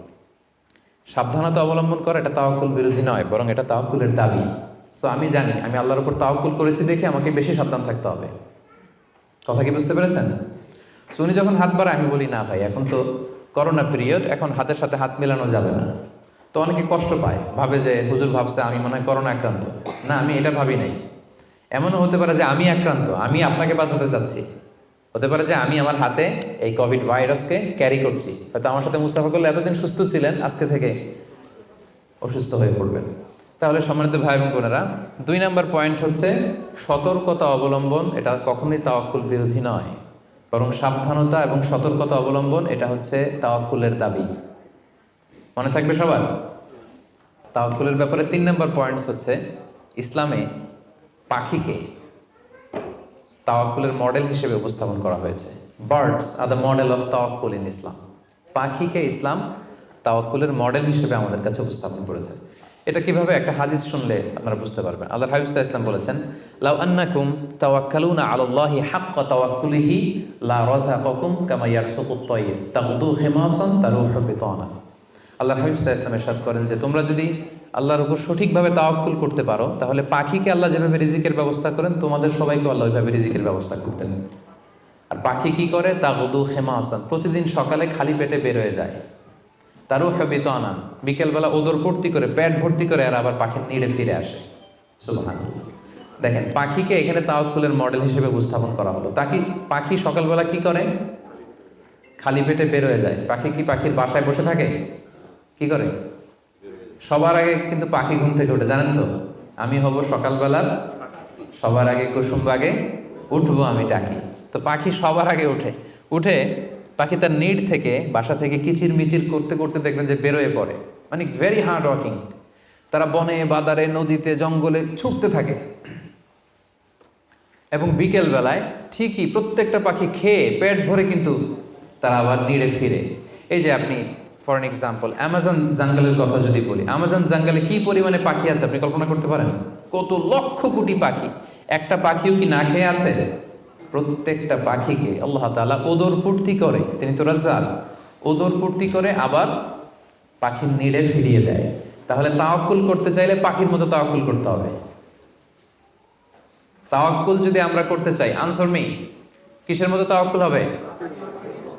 সাবধানতা অবলম্বন করা এটা তাওয়াক্কুল বিরোধী নয়, বরং এটা তাওয়াক্কুলের দাবি। সো আমি জানি আমি আল্লাহর উপর তাওয়াক্কুল করেছি দেখে আমাকে বেশি সাবধান থাকতে হবে। কথা কি বুঝতে পেরেছেন? সো উনি যখন হাত বাড়ায়, আমি বলি না ভাই এখন তো করোনা পিরিয়ড, এখন হাতের সাথে হাত মেলানো যাবে না। তো অনেকে কষ্ট পায়, ভাবে যে হুজুর ভাবছে আমি মনে হয় করোনা আক্রান্ত। না, আমি এটা ভাবি নাই। এমনও হতে পারে যে আমি আক্রান্ত, আমি আপনাকে বাঁচাতে চাচ্ছি। হতে পারে যে আমি আমার হাতে এই কোভিড ভাইরাসকে ক্যারি করছি, হয়তো আমার সাথে মুসাফা করলে এতদিন সুস্থ ছিলেন, আজকে থেকে অসুস্থ হয়ে পড়বেন। তাহলে সম্মানিত ভাই এবং বোনেরা, 2 নম্বর পয়েন্ট হচ্ছে সতর্কতা অবলম্বন। এটা কখনোই তাওয়াক্কুল বিরোধী নয়, বরং সাবধানতা এবং সতর্কতা অবলম্বন এটা হচ্ছে তাওয়াক্কুলের দাবি। মনে থাকবে সবার। তাওয়াক্কুলের ব্যাপারে 3 নম্বর পয়েন্টস হচ্ছে, ইসলামে পাখিকে তাওয়াক্কুলের মডেল হিসেবে উপস্থাপন করা হয়েছে। Birds are the model of তাওয়াক্কুল ইন ইসলাম। পাখিকে ইসলাম তাওয়াক্কুলের মডেল হিসেবে আমাদের কাছে উপস্থাপন করেছে। এটা কিভাবে? একটা হাদিস শুনলে আপনারা বুঝতে পারবেন। আল্লাহর হাবিব সাল্লাল্লাহু আলাইহি ওয়াসাল্লাম বলেছেন, লাউ আন্নাকুম তাওয়াক্কালুনা আলাল্লাহি হাক্কা তাওয়াক্কুলিহি লা রাযাকাকুম কামা ইয়ারযুকুত তায়র তাগদু খিমাসান তারুহু বিতানা। আল্লাহর হাবিব সাল্লাল্লাহু আলাইহি ওয়াসাল্লাম ইরশাদ করেন যে তোমরা যদি আল্লাহর উপর সঠিকভাবে তাওয়াক্কুল করতে পারো, তাহলে পাখিকে আল্লাহ যেভাবে রিজিকের ব্যবস্থা করেন, তোমাদের সবাইকে আল্লাহ ওইভাবে রিজিকের ব্যবস্থা করতেন। আর পাখি কি করে? তাগদু খিমাসান, প্রতিদিন সকালে খালি পেটে বের হয়ে যায়। তারুহু বিতানা, বিকেলবেলা ওদর ভর্তি করে, পেট ভর্তি করে, আর আবার পাখির নিড়ে ফিরে আসে। সুবহানাল্লাহ। দেখেন, পাখিকে এখানে তাওয়াক্কুলের মডেল হিসেবে উপস্থাপন করা হলো। পাখি সকালবেলা কি করে? খালি পেটে বের হয়ে যায়। পাখি কি পাখির বাসায় বসে থাকে? কি করে? সবার আগে কিন্তু পাখি ঘুম থেকে ওঠে, জানেন তো? আমি হব সকালবেলার সবার আগে কুসুম বাগে উঠবো আমি ডাকি। তো পাখি সবার আগে উঠে পাখি তার নিড থেকে, বাসা থেকে কিচির মিচির করতে করতে দেখবেন যে বেরোয় পড়ে। মানে ভেরি হার্ড ওয়ার্কিং। তারা বনে বাদারে নদীতে জঙ্গলে ছুটতে থাকে, এবং বিকেল বেলায় ঠিকই প্রত্যেকটা পাখি খেয়ে পেট ভরে কিন্তু তারা আবার নিড়ে ফিরে। এই যে আপনি ফর এন এক্সাম্পল অ্যামাজন জঙ্গলের কথা যদি বলি, অ্যামাজন জঙ্গলে কি পরিমাণে পাখি আছে আপনি কল্পনা করতে পারেন? কত লক্ষ কোটি পাখি। একটা পাখিও কি না খেয়ে আছে? প্রত্যেকটা পাখিকে আল্লাহ তাআলা ওদর পূর্তি করে, তিনি তো রাজ্জাক, ওদর পূর্তি করে আবার পাখির নিড়ে ফিরিয়ে দেয়। তাহলে তাওয়াক্কুল করতে চাইলে পাখির মতো তাওয়াক্কুল করতে হবে। তাওয়াক্কুল যদি আমরা করতে চাই, আনসার মি, কিসের মতো তাওয়াক্কুল হবে?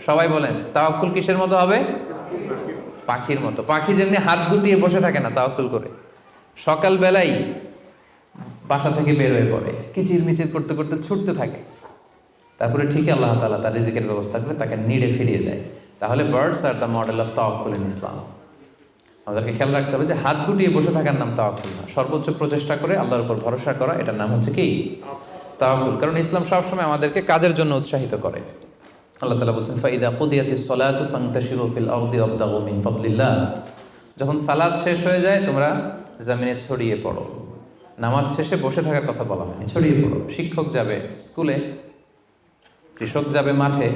সবাই বলেন, তাওয়াক্কুল কিসের মতো হবে? পাখির মতো। পাখি যেমনি হাত গুটিয়ে বসে থাকে না তাওয়াক্কুল করে, সকালবেলাই বাসা থেকে বের হয়ে পড়ে, কিচির মিচির করতে করতে ছুটতে থাকে, তারপরে ঠিকই আল্লাহ তাআলা তার রিজিকের ব্যবস্থা করে তাকে নিড়ে ফিরিয়ে দেয়। তাহলে birds are the model of তাওয়াক্কুল ইন ইসলাম। আমাদেরকে খেয়াল রাখতে হবে যে হাত গুটিয়ে বসে থাকার নাম তাওয়াক্কুল না, সর্বোচ্চ প্রচেষ্টা করে আল্লাহর উপর ভরসা করা, এটার নাম হচ্ছে কি? তাওয়াক্কুল। কারণ ইসলাম সবসময় আমাদেরকে কাজের জন্য উৎসাহিত করে। আল্লাহ তাআলা বলছেন, ফাইদা কুদিয়াতিস সালাতু ফান্তাশিরু ফিল আরদি ওয়াবতাগু মিন ফাদলিল্লাহ। যখন সালাত শেষ হয়ে যায় তোমরা জমিনে ছড়িয়ে পড়ো। নামাজ শেষে বসে থাকার কথা বলা হয়নি, ছড়িয়ে পড়ো। শিক্ষক যাবে স্কুলে, কৃষক যাবে মাঠে,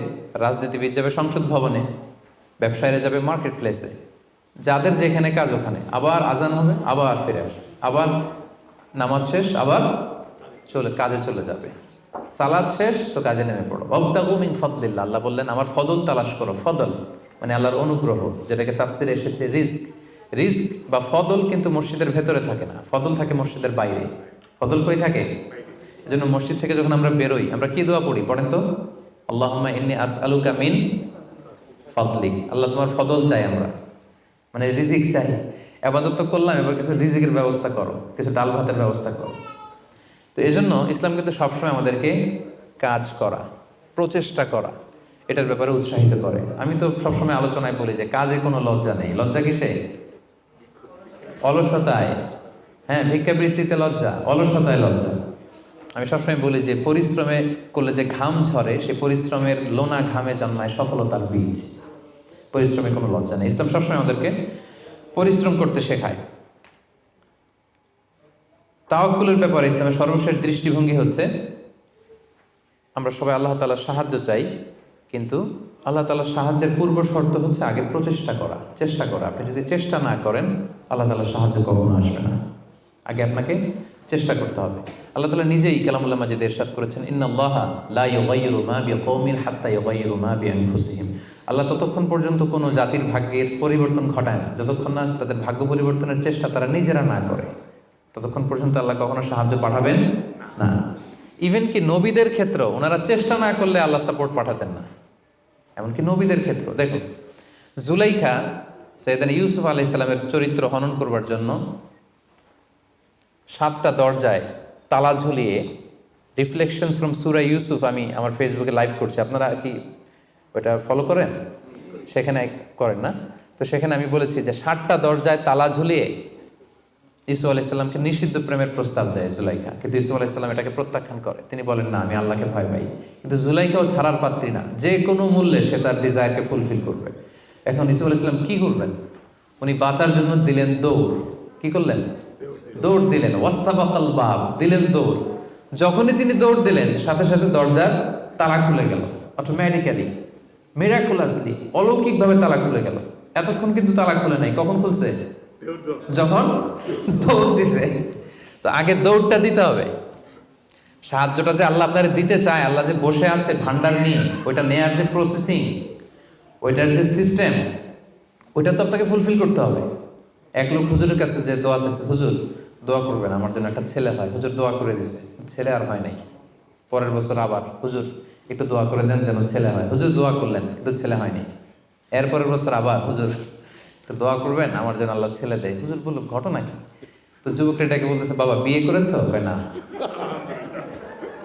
রাজনীতিবিদ যাবে সংসদ ভবনে, ব্যবসায়ীরা যাবে মার্কেট প্লেসে, যাদের যেখানে কাজ ওখানে। আবার আজান হবে, আবার ফিরে আসবে, আবার নামাজ শেষ, আবার কাজে চলে যাবে। সালাদ শেষ তো কাজে নেমে পড়ো। ওয়াবতাগু মিন ফাদলিল্লাহ, আল্লাহ বললেন আমার ফদল তালাশ করো। ফদল মানে আল্লাহর অনুগ্রহ, যেটাকে তাফসিরে এসেছে রিস্ক। রিস্ক বা ফদল কিন্তু মসজিদের ভেতরে থাকে না, ফদল থাকে মসজিদের বাইরে। ফদল কই থাকে? এজন্য মসজিদ থেকে যখন আমরা বেরোই আমরা কি দোয়া পড়ি পড়েন তো? আল্লাহুম্মা ইন্নী আসআলুকা মিন ফাদলিক, আল্লাহ তোমার ফদল চাই আমরা, মানে রিজিক চাই। ইবাদত তো করলাম, এবার কিছু রিজিকের ব্যবস্থা করো, কিছু ডাল ভাতের ব্যবস্থা করো। তো এই জন্য ইসলাম কিন্তু সবসময় আমাদেরকে কাজ করা, প্রচেষ্টা করা, এটার ব্যাপারে উৎসাহিত করে। আমি তো সবসময় আলোচনায় বলি যে কাজে কোনো লজ্জা নেই। লজ্জা কিসে? অলসতায়। হ্যাঁ, ভিক্ষাবৃত্তিতে লজ্জা, অলসতায় লজ্জা। আমি সবসময় বলি যে পরিশ্রমে করলে যে ঘাম ঝরে, সেই পরিশ্রমের লোনা ঘামে জন্মায় সফলতার বীজ। পরিশ্রমে কোনো লজ্জা নেই। ইসলাম সবসময় আমাদেরকে পরিশ্রম করতে শেখায়। তাওয়াক্কুলের ব্যাপারে ইসলামের সর্বশেষ দৃষ্টিভঙ্গি হচ্ছে আমরা সবাই আল্লাহ তাআলার সাহায্য চাই, কিন্তু আল্লাহ তাআলার সাহায্যের পূর্ব শর্ত হচ্ছে আগে প্রচেষ্টা করা, চেষ্টা করা। আপনি যদি চেষ্টা না করেন আল্লাহ তাআলার সাহায্য কখনো আসবে না। আগে আপনাকে চেষ্টা করতে হবে। আল্লাহ তাআলা নিজেই কালামুল্লাহ মাজিদে ইরশাদ করেছেন, ইন্নাল্লাহা লা ইউগাইয়িরু মা বিকওমিন হাত্তা ইউগাইয়িরু মা বিআনফুসিহিম। আল্লাহ ততক্ষণ পর্যন্ত কোনো জাতির ভাগ্যের পরিবর্তন ঘটায় না যতক্ষণ না তাদের ভাগ্য পরিবর্তনের চেষ্টা তারা নিজেরা না করে, ততক্ষণ পর্যন্ত আল্লাহ কখনো সাহায্য পাঠাবেন না। ইভেন কি নবীদের ক্ষেত্রেও ওনারা চেষ্টা না করলে আল্লাহ সাপোর্ট পাঠাতেন না। এমনকি নবীদের ক্ষেত্র দেখুন, জুলাইখা সাইয়েদনা ইউসুফ আলাইহিস সালামের চরিত্র হনন করবার জন্য 7টা দরজায় তালা ঝুলিয়ে, রিফ্লেকশনস ফ্রম সূরা ইউসুফ আমি আমার ফেসবুকে লাইভ করছি, আপনারা কি ওটা ফলো করেন? সেখানে করেন না? তো সেখানে আমি বলেছি যে 7টা দরজায় তালা ঝুলিয়ে ইউসুফ আলাইহিস সালামকে নিষিদ্ধ প্রেমের প্রস্তাব দেয় জুলাইখা, কিন্তু ইউসুফ আলাইহিস সালাম এটাকে প্রত্যাখ্যান করে। তিনি বলেন না, আমি আল্লাহকে ভয় পাই। কিন্তু জুলাইখাও ছাড়ার পাত্রী না, যে কোনো মূল্যে সে তার ডিজায়ারকে ফুলফিল করবে। এখন ইউসুফ আলাইহিস সালাম কি করবেন? উনি বাঁচার জন্য দিলেন দৌড়। কি করলেন? দৌড় দিলেন। ওয়াস্তাবাকাল বাব, দিলেন দৌড়। যখনই তিনি দৌড় দিলেন সাথে সাথে দরজার তালা খুলে গেল, অটোমেটিক্যালি, মিরাকুলাসলি, অলৌকিকভাবে তালা খুলে গেল। এতক্ষণ কিন্তু তালা খুলে নাই। কখন খুলছে? যখন দৌড় দিছে। তো আগে দৌড়টা দিতে হবে। সাহায্যটা যে আল্লাহ আপনার দিতে চায়, আল্লাহ যে বসে আছে ভান্ডার নিয়ে, ওইটা নেয়ার যে প্রসেসিং, ওইটার যে সিস্টেম, ওইটা তো আপনাকে ফুলফিল করতে হবে। এক লোক হুজুরের কাছে যে দোয়া চাইছে, হুজুর দোয়া করবেন আমার জন্য একটা ছেলে হয়। হুজুর দোয়া করে দিছে, ছেলে আর হয় নাই। পরের বছর আবার, হুজুর একটু দোয়া করে দেন যেন ছেলে হয়। হুজুর দোয়া করলেন কিন্তু ছেলে হয়নি। এরপরের বছর আবার, হুজুর তো দোয়া করবেন আমার যেন আল্লাহ ছেলে দেয়। হুজুর বলল ঘটনা কি? তো যুবকটা এটাকে বলতেছে, বাবা বিয়ে করেছো? না।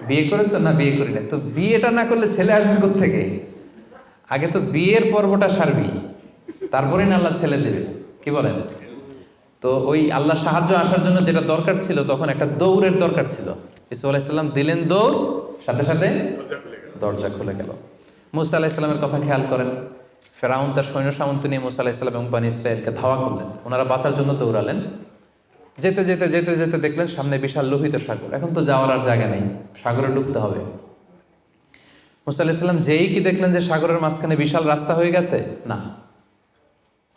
বিয়ে করেছো? না, বিয়ে করি না। তো বিয়েটা না করলে ছেলে আসবে কোত্থেকে? আগে তো বিয়ের পর্বটা সারবি, তারপরে না আল্লাহ ছেলে দেবে। কি বলেন? তো ওই আল্লাহ সাহায্য আসার জন্য যেটা দরকার ছিল, তখন একটা দৌড়ের দরকার ছিল। ইসু আলাইহিস সালাম দিলেন দৌড়, সাথে সাথে দরজা খুলে গেল। মুসা আলাইহিস সালামের কথা খেয়াল করেন। ফেরাউন তার সৈন্য সামন্ত নিয়ে মুসা আলাইহিস সালাম এবং বনী ইসরাঈলকে ধাওয়া করলেন। ওনারা বাঁচার জন্য দৌড়ালেন। যেতে যেতে যেতে যেতে দেখলেন সামনে বিশাল লোহিত সাগর। এখন তো যাওয়ার আর জায়গা নেই, সাগরে ডুবতে হবে। মুসা আলাইহিস সালাম যেই কি দেখলেন যে সাগরের মাঝখানে বিশাল রাস্তা হয়ে গেছে, না,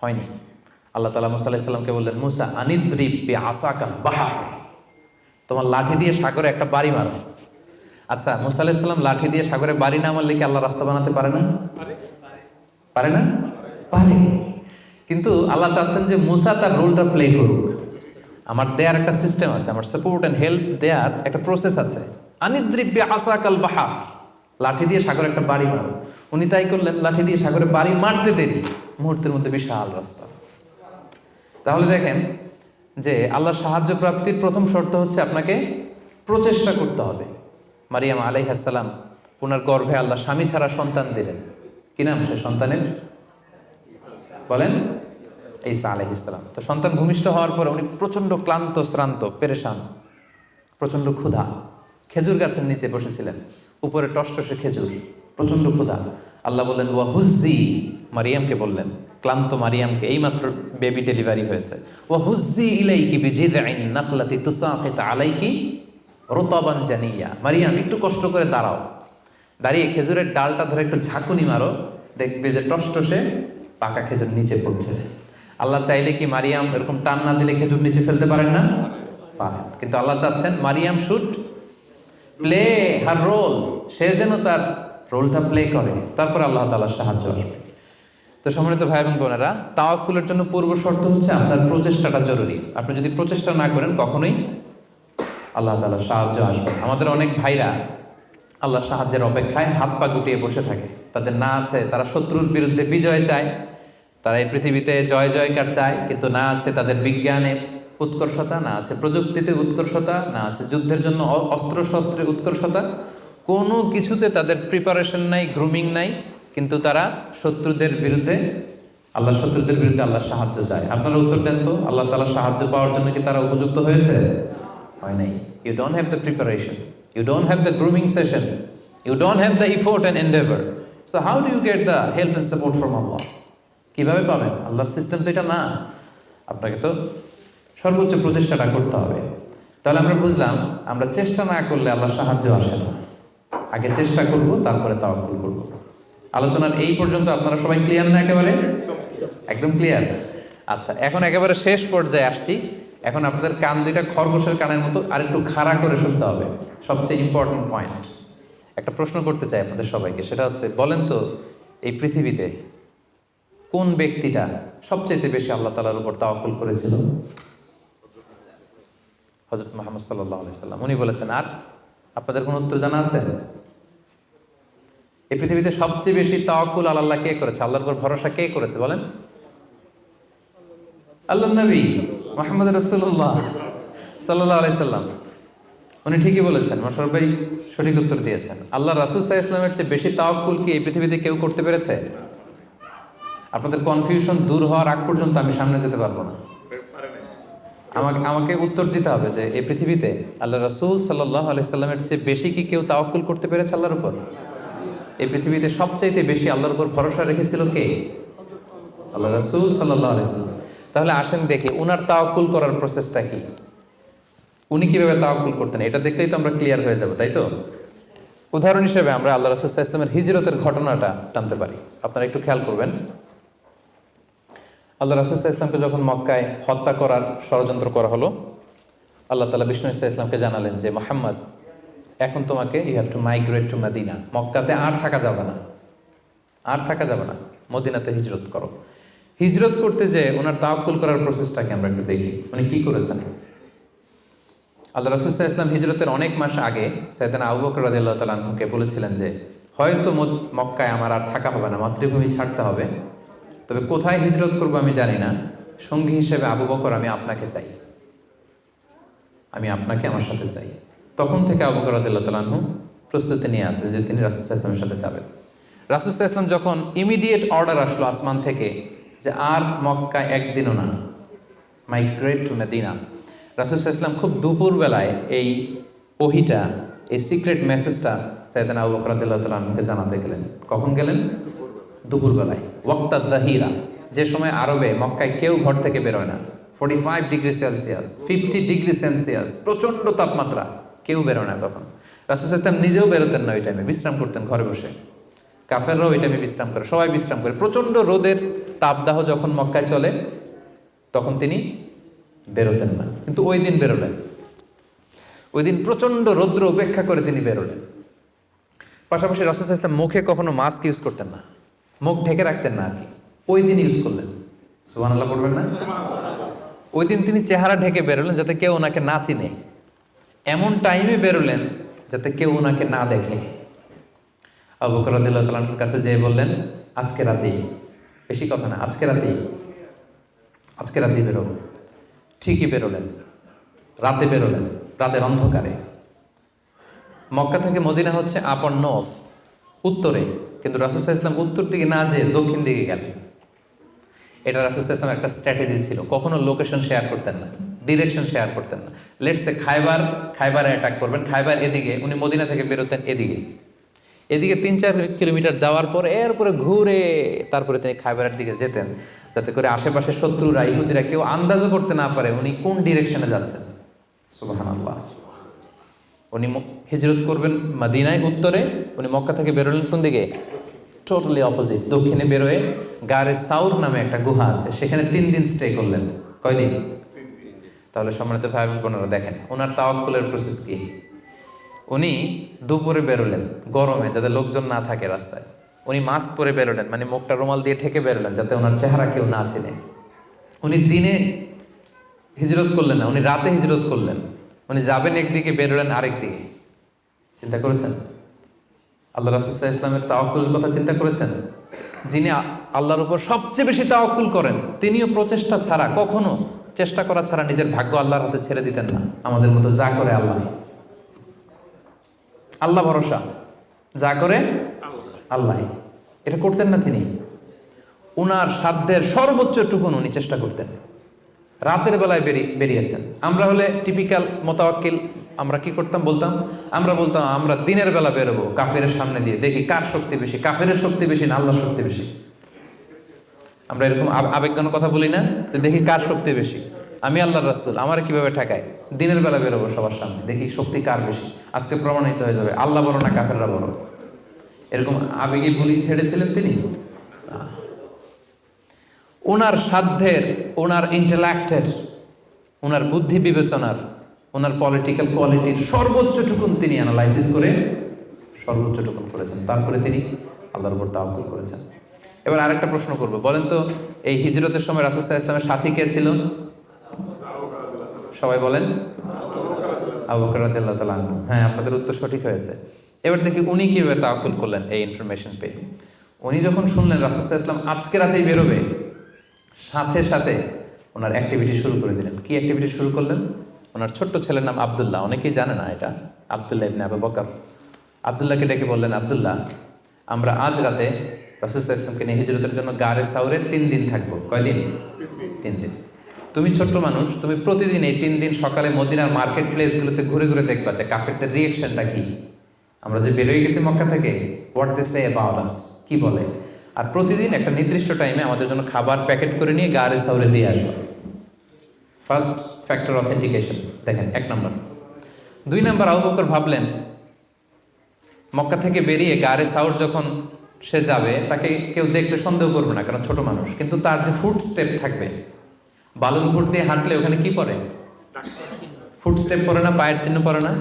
হয়নি। আল্লাহ তাআলা মুসা আলাইহিস সালামকে বললেন, মুসা আনিদ্রিব বিআসাকাল বাহর, তোমার লাঠি দিয়ে সাগরে একটা বাড়ি মারো। আচ্ছা, মুসা আলাইহিস সালাম লাঠি দিয়ে সাগরে বাড়ি না মারলে কি আল্লাহ রাস্তা বানাতে পারে না? পারে না? পারে। কিন্তু আল্লাহ চাচ্ছেন যে মুসা তার রোলটা প্লে করুক। আমার দেয়ার একটা সিস্টেম আছে, আমার সাপোর্ট এন্ড হেল্প দেয়ার একটা প্রসেস আছে। আনিদ্রিব বিআসাকাল বাহর, লাঠি দিয়ে সাগরে একটা বাড়ি মারো। উনি তাই করলেন, লাঠি দিয়ে সাগরে বাড়ি মারতে দেরি, মুহূর্তের মধ্যে বিশাল রাস্তা। তাহলে দেখেন যে আল্লাহর সাহায্য প্রাপ্তির প্রথম শর্ত হচ্ছে আপনাকে প্রচেষ্টা করতে হবে। মারিয়াম আলাইহিস সালাম, ওনার গর্ভে আল্লাহ স্বামী ছাড়া সন্তান দিলেন। কি নাম সে সন্তানের? বলেন। ঈসা আলাইহিস সালাম। তো সন্তান ভূমিষ্ঠ হওয়ার পরে উনি প্রচন্ড ক্লান্ত, শ্রান্ত, পেরেশান, প্রচন্ড ক্ষুধা। খেজুর গাছের নিচে বসেছিলেন, উপরে টসটসে খেজুর, প্রচন্ড ক্ষুধা। আল্লাহ বললেন ওয়া হুজ্জি, মারিয়ামকে বললেন, ক্লান্ত মারিয়ামকে, এইমাত্র বেবি ডেলিভারি হয়েছে, ওয়া হুজ্জি ইলাইকি বিজিযআইন নাখলাতি তুসাকিত আলাইকি রুতাবান জানিয়া। মারিয়াম একটু কষ্ট করে দাঁড়াও, দাঁড়িয়ে খেজুরের ডালটা ধরে একটু ঝাঁকুনি মারো, দেখবে যে টসটসে পাকা খেজুর নিচে পড়ছে। আল্লাহ চাইলে কি মারিয়াম এরকম টান না দিলে খেজুর নিচে ফেলতে পারেন না? পারেন। কিন্তু আল্লাহ চাচ্ছেন Maryam should play her role, সে যেন তার রোলটা প্লে করে, তারপরে আল্লাহ তাআলার সাহায্য আসবে। তো সম্মানিত ভাই এবং বোনেরা, তাওয়াক্কুলের জন্য পূর্ব শর্ত হচ্ছে আপনার প্রচেষ্টাটা জরুরি। আপনি যদি প্রচেষ্টা না করেন কখনোই আল্লাহ তাআলার সাহায্য আসবে। আমাদের অনেক ভাইরা আল্লাহর সাহায্যের অপেক্ষায় হাত পা গুটিয়ে বসে থাকে, তাদের না আছে তারা শত্রুর বিরুদ্ধে বিজয় চায়, তারা এই পৃথিবীতে জয় জয়কার চায়, কিন্তু না আছে তাদের বিজ্ঞানে উৎকর্ষতা, না আছে প্রযুক্তিতে উৎকর্ষতা, না আছে যুদ্ধের জন্য অস্ত্র শস্ত্রের উৎকর্ষতা, কোনো কিছুতে তাদের প্রিপারেশন নাই, গ্রুমিং নাই, কিন্তু তারা শত্রুদের বিরুদ্ধে শত্রুদের বিরুদ্ধে আল্লাহর সাহায্য চায়। আপনারা উত্তর দেন তো, আল্লাহ তাআলার সাহায্য পাওয়ার জন্য কি তারা উপযুক্ত হয়েছে? হয় নাই। You don't have the preparation, you don't have the grooming session, you don't have the effort and endeavour, so how do you get the help and support from Allah? কিভাবে পাবেন? আল্লাহর সিস্টেম তো এটা না। আপনাকে তো সর্বোচ্চ প্রচেষ্টাটা করতে হবে। তাহলে আমরা বুঝলাম, আমরা চেষ্টা না করলে আল্লাহর সাহায্য আসে না। আগে চেষ্টা করব, তারপরে তাওয়াক্কুল করব। আলোচনার এই পর্যন্ত আপনারা সবাই ক্লিয়ার না? একেবারে একদম ক্লিয়ার। আচ্ছা, এখন একেবারে শেষ পর্যায়ে আসছি। এখন আপনাদের কান দুইটা খরগোশের কানের মতো আর একটু খাড়া করে শুনতে হবে। সবচেয়ে ইম্পর্টেন্ট পয়েন্ট। একটা প্রশ্ন করতে চাই আপনাদের সবাইকে, সেটা হচ্ছে, বলেন তো এই পৃথিবীতে কোন ব্যক্তিটা সবচেয়ে বেশি আল্লাহ তাআলার উপর তাওয়াক্কুল করেছিল? হযরত মুহাম্মদ সাল্লাল্লাহু আলাইহি সাল্লাম। উনি বলেছেন। আর আপনাদের কোন উত্তর জানা আছে? এই পৃথিবীতে সবচেয়ে বেশি তাওয়াক্কুল আল্লাহ কে করেছে? আল্লাহর উপর ভরসা কে করেছে বলেন? আল্লাহর নবী মুহাম্মদ রাসূলুল্লাহ সাল্লাল্লাহু আলাইহি সাল্লাম। উনি ঠিকই বলেছেন, মাশাআল্লাহ ভাই সঠিক উত্তর দিয়েছেন। আল্লাহ রাসূল সাল্লাল্লাহু আলাইহি ওয়াসাল্লামের চেয়ে বেশি তাওয়াক্কুল কি এই পৃথিবীতে কেউ করতে পেরেছে? আপনাদের কনফিউশন দূর হওয়ার আগ পর্যন্ত আমি সামনে যেতে পারবো না। আমাকে উত্তর দিতে হবে যে এই পৃথিবীতে আল্লাহ রাসূল সাল্লাল্লাহু আলাইহি সাল্লামের চেয়ে বেশি কি কেউ তাওয়াক্কুল করতে পেরেছে আল্লাহর উপর? এই পৃথিবীতে সবচাইতে বেশি আল্লাহর উপর ভরসা রেখেছিল কে? আল্লাহ রাসূল সাল্লাল্লাহু আলাইহি সাল্লাম। তাহলে আসেন দেখি উনার তাওয়াক্কুল করার প্রসেসটা কি, উনি কিভাবে তাওয়াক্কুল করতেন, এটা দেখলেই তো আমরা ক্লিয়ার হয়ে যাব, তাই তো? উদাহরণ হিসেবে আমরা আল্লাহ রাসূল সাল্লাল্লাহু আলাইহি ওয়াসাল্লামের হিজরতের ঘটনাটা টানতে পারি। আপনারা একটু খেয়াল করবেন। আল্লাহ রাসূল সাল্লাল্লাহু আলাইহি ওয়াসাল্লামকে যখন মক্কায় হত্যা করার ষড়যন্ত্র করা হলো, আল্লাহ তাআলা বিষ্ণু সাল্লাল্লাহু আলাইহি ওয়াসাল্লামকে জানালেন যে মুহাম্মদ, এখন তোমাকে you have to migrate to Medina. মক্কাতে আর থাকা যাবে না, আর থাকা যাবে না, মদিনাতে হিজরত করো। হিজরত করতে যে ওনার তাওয়াক্কুল করার প্রসেসটাকে আমরা একটু দেখি, উনি কি করেছেন। আল্লাহ রাসূল সাল্লাল্লাহু আলাইহি ওয়াসাল্লাম হিজরতের অনেক মাস আগে সাইয়েদনা আবু বকর রাদিয়াল্লাহু তাআলা আনহুকে বলেছিলেন যে হয়তো মক্কায় আমার আর থাকা হবে না, মাতৃভূমি ছাড়তে হবে, তবে কোথায় হিজরত করবো আমি জানি না, সঙ্গী হিসেবে আবু বকর আমি আপনাকে চাই, আমি আপনাকে আমার সাথে চাই। তখন থেকে আবু বকর রাদিয়াল্লাহু তাআলা আনহু প্রস্তুতি নিয়ে আছে যে তিনি রাসূল সাল্লাল্লাহু আলাইহি ওয়াসাল্লামের সাথে যাবেন। রাসূল সাল্লাল্লাহু আলাইহি ওয়াসাল্লাম যখন ইমিডিয়েট অর্ডার আসলো আসমান থেকে যে আর মক্কায় একদিনও না, মাইগ্রেট টু মদিনা, রাসূল সাল্লাল্লাহু আলাইহি ওয়াসাল্লাম খুব দুপুরবেলায় এই ওহীটা, এই সিক্রেট মেসেজটা সাইয়েদনা আবু বকর রাদিয়াল্লাহু তাআলা আনহুকে জানাতে গেলেন। কখন গেলেন? দুপুরবেলায়, ওয়াক্তা যাহিরা, যে সময় আরবে মক্কায় কেউ ঘর থেকে বেরোয় না। 45 ডিগ্রি সেলসিয়াস, 50 ডিগ্রি সেলসিয়াস, প্রচণ্ড তাপমাত্রা, কেউ বেরোয় না তখন। রাসূল সাল্লাল্লাহু আলাইহি ওয়াসাল্লাম নিজেও বেরোতেন না ওই টাইমে, বিশ্রাম করতেন ঘরে বসে। কাফেররাও ওই টাইমে বিশ্রাম করে, সবাই বিশ্রাম করে। প্রচণ্ড রোদের তাপদাহ যখন মক্কায় চলে তখন তিনি বেরোতেন না, কিন্তু ওই দিন বেরোলেন। ওই দিন প্রচণ্ড রৌদ্র উপেক্ষা করে তিনি বেরোলেন। পাশাপাশি রাসূল সাল্লাল্লাহু আলাইহি ওয়াসাল্লাম মুখে কখনো মাস্ক ইউজ করতেন না, মুখ ঢেকে রাখতেন না আর কি, ওই দিন ইউজ করলেন। সুবহানাল্লাহ পড়বেন না? ওই দিন তিনি চেহারা ঢেকে বেরোলেন যাতে কেউ ওনাকে না চিনে, এমন টাইমে বেরোলেন যাতে কেউ ওনাকে না দেখে। আবু বকর রাদিয়াল্লাহু তাআলার কাছে যেয়ে বললেন, আজকে রাতেই, বেশি কথা না, আজকে রাতেই, আজকে রাতেই বেরোবো। ঠিকই বেরোলেন, রাতে বেরোলেন, রাতের অন্ধকারে। মক্কা থেকে মদিনা হচ্ছে আপ অন নর্থ, উত্তরে, কিন্তু রাসূল সাল্লাল্লাহু আলাইহি ওয়াসাল্লাম উত্তর দিকে না যেয়ে দক্ষিণ দিকে গেলেন। এটা রাসূল সাল্লাল্লাহু আলাইহি ওয়াসাল্লামের একটা স্ট্র্যাটেজি ছিল, কখনো লোকেশন শেয়ার করতেন না, ডিরেকশন শেয়ার করতেন না। লেটস সে খাইবারে অ্যাটাক করবেন, খাইবার এদিকে, উনি মদিনা থেকে বেরোতেন এদিকে, এদিকে 3-4 কিলোমিটার যাওয়ার পর এরপরে ঘুরে তারপরে তিনি খাইবারের দিকে যেতেন, যাতে করে আশেপাশে শত্রুরা, ইহুদিরা কেউ আন্দাজও করতে না পারে উনি কোন ডিরেকশনে যাচ্ছেন। সুবহানাল্লাহ। উনি হিজরত করবেন মদিনায় উত্তরে, উনি মক্কা থেকে বেরোলেন কোন দিকে? টোটালি অপোজিট, দক্ষিণে বেরোয় গারে সাউর নামে একটা গুহা আছে, সেখানে 3 দিন স্টে করলেন। কয়দিন? তাহলে সম্মানিত ভাই বোনেরা দেখেন ওনার তাওয়াক্কুলের প্রসেস কি। উনি দুপুরে বেরোলেন গরমে, যাতে লোকজন না থাকে রাস্তায়। উনি মাস্ক পরে বেরোলেন, মানে মুখটা রুমাল দিয়ে ঢেকে বেরোলেন যাতে ওনার চেহারা কেউ না চিনে। উনি দিনে হিজরত করলেন না, উনি রাতে হিজরত করলেন। উনি যাবেন একদিকে, বেরোলেন আরেক দিকে। চিন্তা করেছেন আল্লাহ রাসূল সাল্লাল্লাহু আলাইহি ওয়াসাল্লামের তাওয়াক্কুলের কথা? চিন্তা করেছেন? যিনি আল্লাহর উপর সবচেয়ে বেশি তাওয়াক্কুল করেন, তিনিও প্রচেষ্টা ছাড়া, কখনো চেষ্টা করা ছাড়া নিজের ভাগ্য আল্লাহর হাতে ছেড়ে দিতেন না। আমাদের মতো যা করে আল্লাহ, আল্লাহ ভরসা, যা করে আল্লাহ, এটা করতেন না তিনি। উনার সাধ্যের সর্বোচ্চটুকুন উনি চেষ্টা করতেন। রাতের বেলায় বেরিয়েছেন। আমরা হলে টিপিক্যাল মোতাওয়াক্কিল, আমরা কি করতাম? আমরা বলতাম আমরা দিনের বেলা বেরোবো কাফেরের সামনে দিয়ে, দেখি কার শক্তি বেশি, কাফেরের শক্তি বেশি না আল্লাহর শক্তি বেশি। আমরা এরকম আবেগঘন কথা বলি না, যে দেখি কার শক্তি বেশি, আমি আল্লাহর রাসূল, আমার কিভাবে ঠেকায়। দিনের বেলা বেরোবো সবার সামনে, দেখি শক্তি কার বেশি, আজকে প্রমাণিত হয়ে যাবে আল্লাহ বড় না কাফেররা বড়। এরকম আবেগী বুলি ছেড়েছিলেন তিনি। ওনার সাধ্যের, ওনার ইন্টেলেক্টের, ওনার বুদ্ধি বিবেচনার, ওনার পলিটিক্যাল কোয়ালিটির সর্বোচ্চটুকুন তিনি অ্যানালাইসিস করে সর্বোচ্চটুকুন করেছেন। তারপরে তিনি আল্লাহর উপর তাওয়াক্কুল করেছেন। এবার আরেকটা প্রশ্ন করব, বলেন তো এই হিজরতের সময় রাসূল সাল্লাল্লাহু আলাইহি ওয়াসাল্লামের সাথী কে ছিল? সবাই বলেন আবু বকর রাদিয়াল্লাহু তাআলা আনহু। হ্যাঁ, আপনাদের উত্তর সঠিক হয়েছে। এবার দেখি উনি কিভাবে তাওয়াক্কুল করলেন এই ইনফরমেশন পেয়ে। উনি যখন শুনলেন রাসূল সাল্লাল্লাহু আলাইহি ওয়াসাল্লাম আজকে রাতেই বেরোবে, সাথে সাথে ওনার অ্যাক্টিভিটি শুরু করে দিলেন। কি অ্যাক্টিভিটি শুরু করলেন? ওনার ছোট্ট ছেলের নাম আব্দুল্লাহ, অনেকেই জানে না এটা, আব্দুল্লাহ ইবনে আবু বকর। আব্দুল্লাহকে ডেকে বললেন, আব্দুল্লাহ, আমরা আজ রাতে রাসূল সাল্লাল্লাহু আলাইহি ওয়াসাল্লামকে নিয়ে হিজরতের জন্য গারে সাউরে 3 দিন থাকবো। কয়দিন? 3 দিন। তুমি ছোট্ট মানুষ, তুমি প্রতিদিন এই 3 দিন সকালে মদিনার মার্কেট প্লেসগুলোতে ঘুরে ঘুরে দেখবা যে কাফেরদের রিয়েকশনটা কি। আমরা যে বেরোয় গেছি মক্কা থেকে, what they say about us, কি বলে। আর প্রতিদিন একটা নির্দিষ্ট টাইমে আমাদের জন্য খাবার প্যাকেট করে নিয়ে গারে সাউরে দিয়ে আসবে। ফার্স্ট ফ্যাক্টর অথেন্টিকেশন দেখেন, 1 নম্বর। 2 নম্বর, আবু বকর ভাবলেন মক্কা থেকে বেরিয়ে গারে সাউর যখন সে যাবে, তাকে কেউ দেখলে সন্দেহ করবে না, কারণ ছোট মানুষ। কিন্তু তার যে ফুট স্টেপ থাকবে, বালুর উপর দিয়ে হাঁটলে ওখানে কি পড়ে? ফুট স্টেপ পড়ে না, পায়ের চিহ্ন পড়ে না?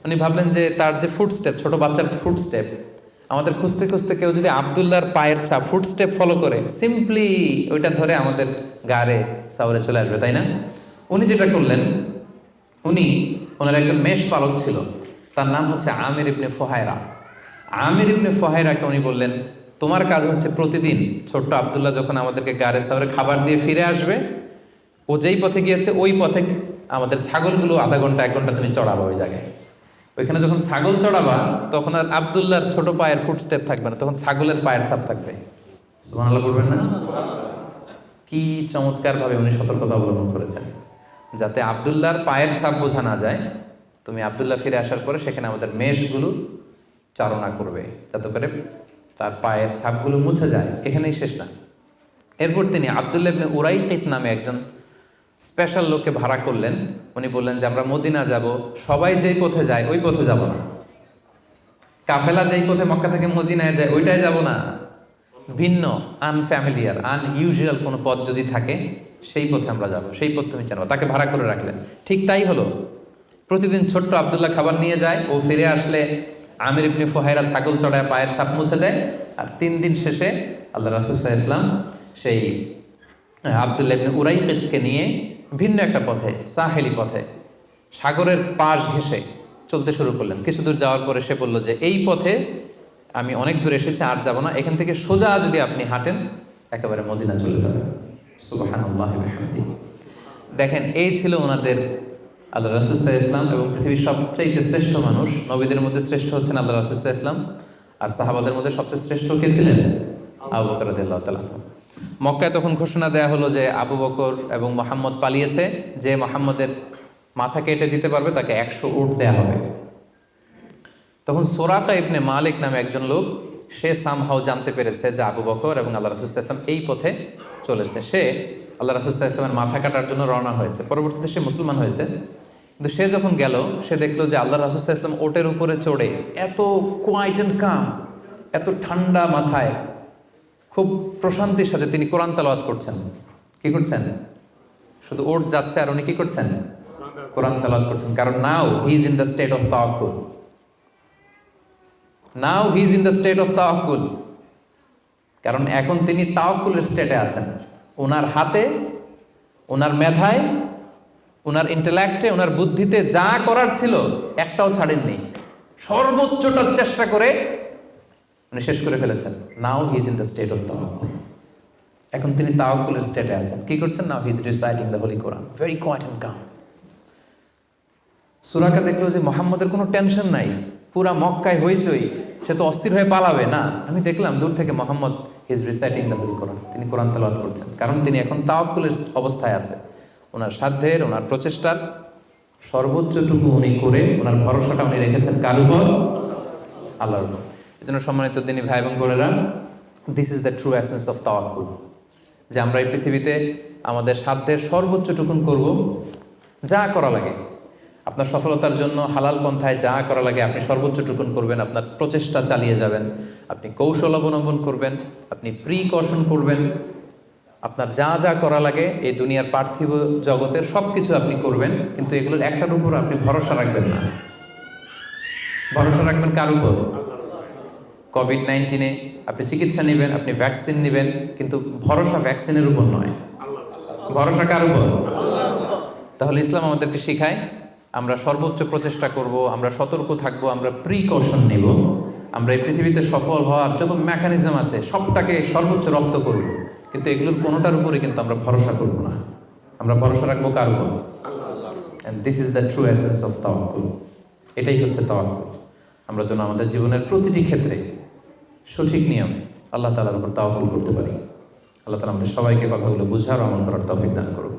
উনি ভাবলেন যে তার যে ফুট স্টেপ, ছোট বাচ্চার ফুট স্টেপ, আমাদের খুঁজতে খুঁজতে কেউ যদি আব্দুল্লাহর পায়ের ছাপ, ফুট স্টেপ ফলো করে, সিম্পলি ওইটা ধরে আমাদের গারে সাউরে চলে আসবে, তাই না? উনি যেটা করলেন, ওনার একজন মেষ পালক ছিল, তার নাম হচ্ছে আমির ইবনে ফুহায়রা। আমির ইবনে ফুহায়রাকে উনি বললেন, তোমার কাজ হচ্ছে প্রতিদিন ছোট্ট আব্দুল্লাহ যখন আমাদেরকে গারে সাউরে খাবার দিয়ে ফিরে আসবে, ও যেই পথে গিয়েছে ওই পথে আমাদের ছাগলগুলো আধা ঘন্টা 1 ঘন্টা তুমি চড়াবা ওই জায়গায়। ওইখানে যখন ছাগল চড়াবা, তখন আর আব্দুল্লাহর ছোট পায়ের ফুট স্টেপ থাকবে না, তখন ছাগলের পায়ের ছাপ থাকবে। সুবহানাল্লাহ বলবেন না? কি চমৎকার ভাবে উনি সতর্কতা অবলম্বন করেছেন, যাতে আব্দুল্লাহর পায়ের ছাপ বোঝা না যায়। তুমি আব্দুল্লাহ ফিরে আসার পরে সেখানে আমাদের মেষগুলো চারণা করবে, যাতে করে তার পায়ের ছাপগুলো মুছে যায়। এখানেই শেষ না। এরপর তিনি আব্দুল্লাহ ইবনে উরাইকিত নামে একজন স্পেশাল লোককে ভাড়া করলেন। উনি বললেন যে আমরা মদিনা যাব, সবাই যেই পথে যায় ওই পথে যাব না, কাফেলা যেই পথে মক্কা থেকে মদিনায় যায় ওইটাই যাব না, ভিন্ন আনফ্যামিলিয়ার আনইউজুয়াল কোনো পথ যদি থাকে সেই পথে আমরা যাব, সেই পথ তুমি জানো। তাকে ভাড়া করে রাখলেন। ঠিক তাই হলো। প্রতিদিন ছোট্ট আব্দুল্লাহ খাবার নিয়ে যায়, ও ফিরে আসলে আমির ইবনে ফুহায়রা ছাগল চড়ায় পায়ের ছাপ মুছে দেয়। আর 3 দিন শেষে আল্লাহ রাসূল সাল্লাল্লাহু আলাইহি ওয়াসাল্লাম সেই আব্দুল্লাহ ইবনে উরাইকিতকে নিয়ে ভিন্ন একটা পথে, সাহেলি পথে, সাগরের পাশ ঘেঁষে চলতে শুরু করলেন। কিছু দূর যাওয়ার পরে সে বলল যে এই পথে আমি অনেক দূর এসেছি, আর যাব না, এখান থেকে সোজা যদি আপনি হাঁটেন একেবারে মদিনা চলে যাবেন। সুবহানাল্লাহি ওয়া বিহামদিহি। দেখেন, এই ছিল ওনাদের আল্লাহ রাসূল সাল্লাল্লাহু আলাইহি ওয়াসাল্লাম, এবং পৃথিবীর সবচেয়ে শ্রেষ্ঠ মানুষ। নবীদের মধ্যে শ্রেষ্ঠ হচ্ছেন আল্লাহ রাসূল সাল্লাল্লাহু আলাইহি ওয়াসাল্লাম, আর সাহাবাদের মধ্যে সবচেয়ে শ্রেষ্ঠ কে ছিলেন? আবু বকর রাদিয়াল্লাহু তাআলা। মক্কায় তখন ঘোষণা দেয়া হলো যে আবু বকর এবং মুহাম্মদ পালিয়েছে, যে মুহাম্মদের মাথা কেটে দিতে পারবে তাকে 100 উট দেয়া হবে। তখন সুরাকা ইবনে মালিক নামে একজন লোক, সে সামহাও জানতে পেরেছে যে আবু বকর এবং আল্লাহ রাসূল সাল্লাল্লাহু আলাইহি ওয়াসাল্লাম এই পথে চলেছে। সে আল্লাহ রাসূল সাল্লাল্লাহু আলাইহি ওয়াসাল্লামের মাথা কাটার জন্য রওনা হয়েছে। পরবর্তীতে সে মুসলমান হয়েছে। কিন্তু সে যখন গেল, সে দেখলো যে আল্লাহ রাসূল সাল্লাল্লাহু আলাইহি ওয়াসাল্লাম ওটের উপরে চড়ে এত কোয়াইট অ্যান্ড কাম, এত ঠান্ডা মাথায়, খুব প্রশান্তির সাথে তিনি কোরআন তেলাওয়াত করছেন। কি করছেন? শুধু ওট যাচ্ছে আর উনি কি করছেন? কোরআন তেলাওয়াত করছেন। কারণ now he is in the state of তাওয়াক্কুল। Now he is in the state of তাওয়াক্কুল, কারণ এখন তিনি তাওয়াক্কুলের স্টেটে আছেন। ওনার হাতে, ওনার মেধায়, ওনার ইন্টেলেক্টে, ওনার বুদ্ধিতে যা করার ছিল একটাও ছাড়েননি, সর্বোচ্চটা চেষ্টা করে উনি শেষ করে ফেলেছেন। Now he is in the state of তাওয়াক্কুল, এখন তিনি তাওয়াক্কুলের স্টেটে আছেন। কি করছেন? Now he is reciting the holy Quran, very quiet and calm. সূরাকে দেখলো যে মুহাম্মদের কোনো টেনশন নাই, পুরা মক্কায় হইচই, সে তো অস্থির হয়ে পালাবে না। আমি দেখলাম দূর থেকে Muhammad he is reciting the holy Quran, তিনি কোরআন তেলাওয়াত করছেন, কারণ তিনি এখন তাওয়াক্কুলের অবস্থায় আছে। ওনার সাধ্যের, ওনার প্রচেষ্টার সর্বোচ্চটুকু উনি করে ওনার ভরসাটা উনি রেখেছেন কার উপর? আল্লাহর উপর। এই জন্য সম্মানিত দিনী ভাই এবং বোনেরা, this is the true essence of তাওয়াক্কুল, যে আমরা এই পৃথিবীতে আমাদের সাধ্যের সর্বোচ্চটুকুন করব, যা করা লাগে আপনার সফলতার জন্য হালাল পন্থায় যা করা লাগে আপনি সর্বোচ্চটুকুন করবেন, আপনার প্রচেষ্টা চালিয়ে যাবেন, আপনি কৌশল অবলম্বন করবেন, আপনি প্রিকশন করবেন, আপনার যা যা করা লাগে এই দুনিয়ার পার্থিব জগতের সব কিছু আপনি করবেন, কিন্তু এগুলোর একটার উপর আপনি ভরসা রাখবেন না। ভরসা রাখবেন কার উপর? কোভিড-19 আপনি চিকিৎসা নেবেন, আপনি ভ্যাকসিন নেবেন, কিন্তু ভরসা ভ্যাকসিনের উপর নয়, ভরসা কার উপর? তাহলে ইসলাম আমাদেরকে শেখায় আমরা সর্বোচ্চ প্রচেষ্টা করব, আমরা সতর্ক থাকব, আমরা প্রিকশন নেব, আমরা এই পৃথিবীতে সফল হওয়ার যত মেকানিজম আছে সবটাকে সর্বোচ্চ রপ্ত করব, কিন্তু এগুলোর কোনোটার উপরে কিন্তু আমরা ভরসা করব না। আমরা ভরসা রাখবো কার উপর? And this is the true essence of তাওয়াক্কুল। এটাই হচ্ছে তাওয়াক্কুল। আমরা যেন আমাদের জীবনের প্রতিটি ক্ষেত্রে সঠিক নিয়মে আল্লাহ তাআলার উপর তাওয়াক্কুল করতে পারি। আল্লাহ তাআলা আমাদের সবাইকে কথাগুলো বুঝার ও আমল করার তৌফিক দান করুন।